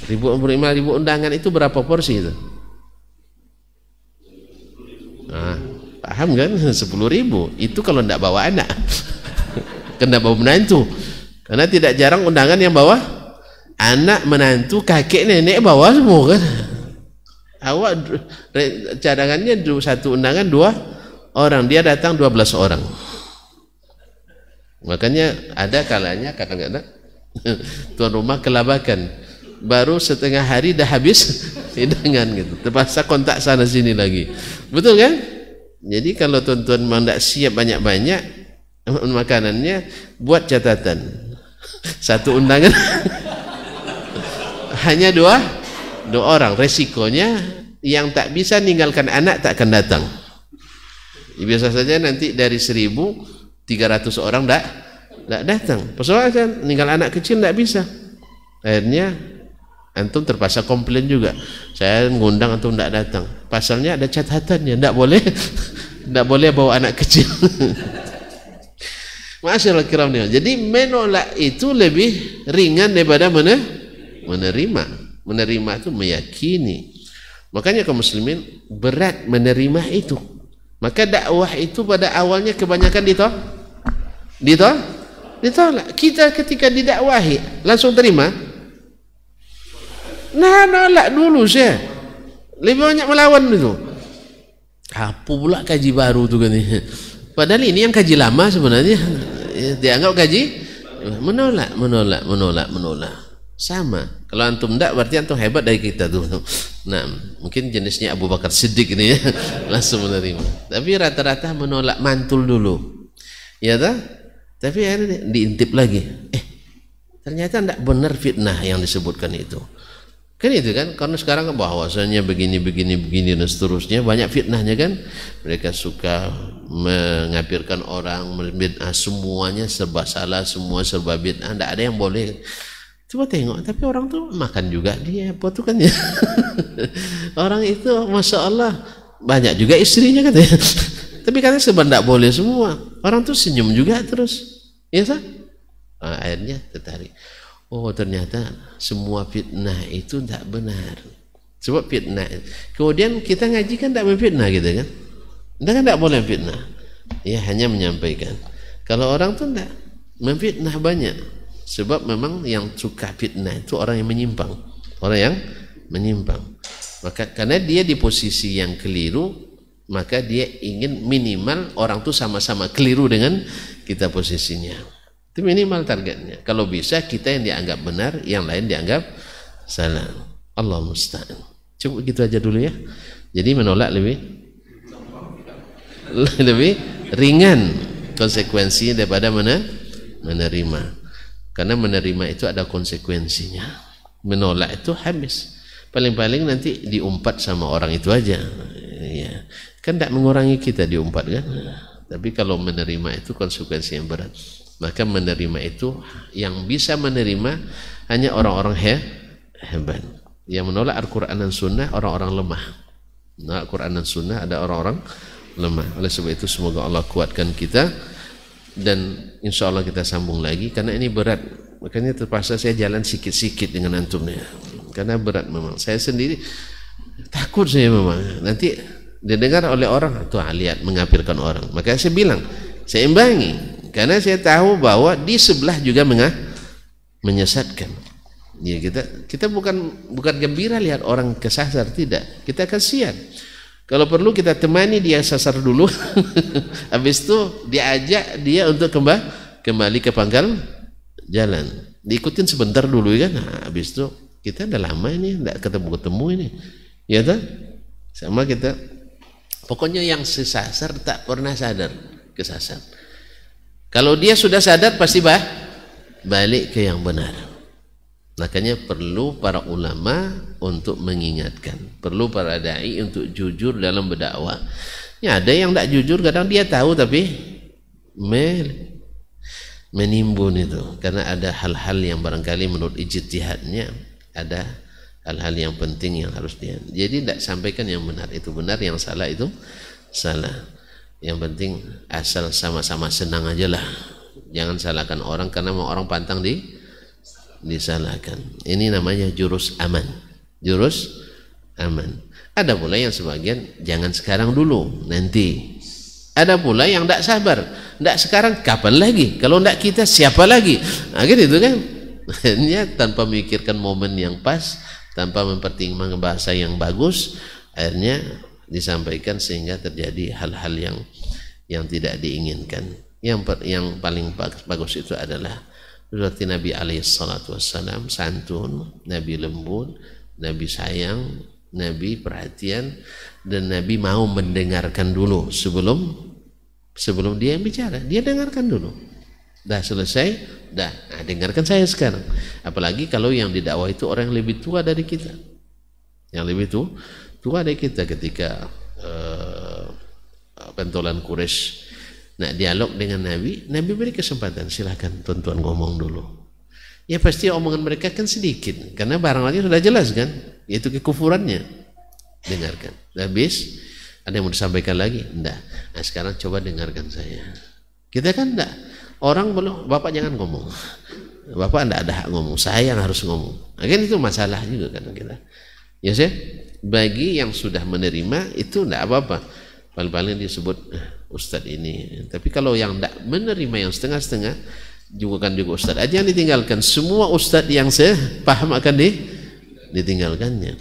S1: 5.000 undangan itu berapa porsi itu? Nah, paham kan? 10.000 itu kalau tidak bawa anak. Kena bawa menantu. Karena tidak jarang undangan yang bawa anak, menantu, kakek, nenek bawa semua kan. Awak cadangannya satu undangan 2 orang, dia datang 12 orang. Makanya ada kalanya kadang-kadang tuan rumah kelabakan, baru setengah hari dah habis hidangan gitu, terpaksa kontak sana sini lagi. Betul kan? Jadi kalau tuan-tuan memang tidak siap banyak-banyak makanannya, buat catatan satu undangan hanya dua orang. Resikonya yang tak bisa ninggalkan anak tak akan datang. Biasa saja nanti dari 1.300 orang tak datang. Persoalan ninggal anak kecil tak bisa. Akhirnya antum terpaksa komplain juga. Saya ngundang antum tak datang. Pasalnya ada catatannya, tak boleh bawa anak kecil. Masyaallah kiram nih. Jadi menolak itu lebih ringan daripada menerima. Menerima itu meyakini. Makanya kaum muslimin berat menerima itu. Maka dakwah itu pada awalnya kebanyakan ditolak. Kita ketika didakwahi langsung terima. Nah, nolak dulu saya. Lebih banyak melawan itu. Apa pula kaji baru tu kan? Padahal ini yang kaji lama sebenarnya. Dianggap kaji menolak. Sama. Kalau antum enggak berarti antum hebat dari kita tuh. Nah, mungkin jenisnya Abu Bakar Siddiq ini ya, langsung menerima. Tapi rata-rata menolak, mantul dulu. Ya tak? Tapi akhirnya diintip lagi. Ternyata enggak benar fitnah yang disebutkan itu. Kan itu kan, karena sekarang bahwasanya begini dan seterusnya, banyak fitnahnya kan. Mereka suka mengapirkan orang, bid'ah, semuanya serba salah, semua serba bid'ah, enggak ada yang boleh. Coba tengok, tapi orang tuh makan juga dia, apa tuh kan ya. Orang itu Masya Allah banyak juga istrinya kan ya. Tapi katanya sebab enggak boleh semua. Orang tuh senyum juga terus. Ya sah? Nah, akhirnya tertarik. Oh, ternyata semua fitnah itu tak benar. Sebab fitnah. Kemudian kita ngaji kan tak memfitnah gitu kan. Kita kan tak boleh fitnah. Ya hanya menyampaikan. Kalau orang tuh tak memfitnah banyak. Sebab memang yang suka fitnah itu orang yang menyimpang. Orang yang menyimpang. Maka karena dia di posisi yang keliru, maka dia ingin minimal orang tuh sama-sama keliru dengan kita posisinya. Itu minimal targetnya. Kalau bisa kita yang dianggap benar, yang lain dianggap salah. Allah musta'an. Cuma gitu aja dulu ya. Jadi menolak lebih ringan konsekuensinya daripada menerima. Karena menerima itu ada konsekuensinya. Menolak itu habis. Paling-paling nanti diumpat sama orang itu aja. Ya. Kan tidak mengurangi kita diumpat kan. Tapi kalau menerima itu konsekuensi yang berat. Maka menerima itu yang bisa menerima hanya orang-orang hebat. Yang menolak Al-Quran dan Sunnah orang-orang lemah. Menolak Al-Quran dan Sunnah ada orang-orang lemah. Oleh sebab itu semoga Allah kuatkan kita, dan insya Allah kita sambung lagi karena ini berat. Makanya terpaksa saya jalan sikit-sikit dengan antumnya karena berat memang. Saya sendiri takut saya memang nanti didengar oleh orang tuh lihat mengapirkan orang. Maka saya bilang saya imbangi karena saya tahu bahwa di sebelah juga menyesatkan. Ya, kita bukan gembira lihat orang kesasar, tidak. Kita kasihan. Kalau perlu kita temani dia sasar dulu. Habis itu diajak dia untuk kembali ke pangkal jalan. Diikutin sebentar dulu kan. Nah, habis itu kita udah lama ini enggak ketemu ini. Ya kan? Sama kita. Pokoknya yang sesasar tak pernah sadar kesasar. Kalau dia sudah sadar pasti balik ke yang benar. Makanya perlu para ulama untuk mengingatkan, perlu para dai untuk jujur dalam berdakwah. Ya, ada yang tidak jujur, kadang dia tahu tapi menimbun itu, karena ada hal-hal yang barangkali menurut ijtihadnya ada hal-hal yang penting yang harus dia. Jadi tidak sampaikan yang benar itu benar, yang salah itu salah. Yang penting asal sama-sama senang aja lah. Jangan salahkan orang karena mau orang pantang disalahkan. Ini namanya jurus aman. Jurus aman. Ada pula yang sebagian jangan sekarang dulu, nanti. Ada pula yang tidak sabar. Tidak sekarang, kapan lagi? Kalau tidak kita, siapa lagi? Nah, gitu kan? Akhirnya tanpa memikirkan momen yang pas, tanpa mempertimbangkan bahasa yang bagus, akhirnya disampaikan sehingga terjadi hal-hal yang tidak diinginkan. Yang paling bagus itu adalah seperti Nabi alaihissalam, santun, Nabi lembut, Nabi sayang, Nabi perhatian, dan Nabi mau mendengarkan dulu sebelum dia yang bicara. Dia dengarkan dulu. Dah selesai, dengarkan saya sekarang. Apalagi kalau yang didakwah itu orang yang lebih tua dari kita. Yang lebih tua dari kita ketika pentolan Quraisy nak dialog dengan Nabi beri kesempatan, silakan tuan-tuan ngomong dulu. Ya pasti omongan mereka kan sedikit, karena barang sudah jelas kan, yaitu kekufurannya. Dengarkan. Habis ada yang mau disampaikan lagi? Enggak. Nah sekarang coba dengarkan saya. Kita kan enggak. Orang belum, Bapak jangan ngomong. Bapak enggak ada hak ngomong, saya yang harus ngomong. Nah, kan itu masalah juga kan kita. Ya sih. Bagi yang sudah menerima itu enggak apa-apa. Paling-paling disebut ustadz ini. Tapi kalau yang tidak menerima, yang setengah-setengah, juga ustadz aja yang ditinggalkan. Semua ustadz yang paham akan ditinggalkannya.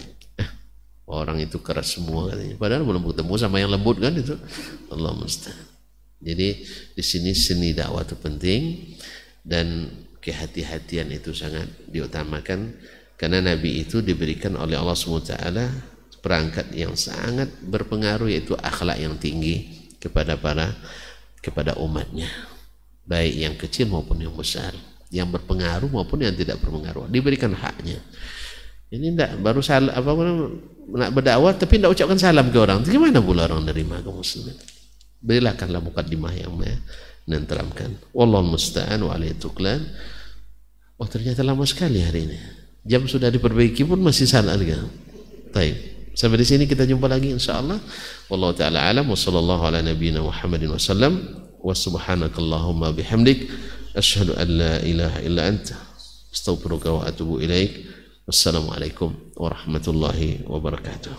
S1: Orang itu keras semua katanya. Padahal belum ketemu sama yang lembut kan itu. Allah musta'an. Jadi di sini seni dakwah itu penting, dan kehati-hatian itu sangat diutamakan, karena Nabi itu diberikan oleh Allah SWT perangkat yang sangat berpengaruh, yaitu akhlak yang tinggi kepada umatnya, baik yang kecil maupun yang besar, yang berpengaruh maupun yang tidak berpengaruh, diberikan haknya. Ini tidak baru salah nak berdakwah tapi tidak ucapkan salam ke orang, gimana pula orang nerima kaum muslimin? Berilah mukaddimah yang menenteramkan. Wallahu musta'an wa alaihi tuklan. Oh ternyata lama sekali hari ini, jam sudah diperbaiki pun masih salah kan. Baik. Sampai di sini kita jumpa lagi insyaallah. Wallahu taala alam wa sallallahu ala nabiyyina Muhammadin wasallam wa subhanakallahumma bihamdik asyhadu an la ilaha illa anta astaghfiruka wa atubu ilaik. Wassalamualaikum warahmatullahi wabarakatuh.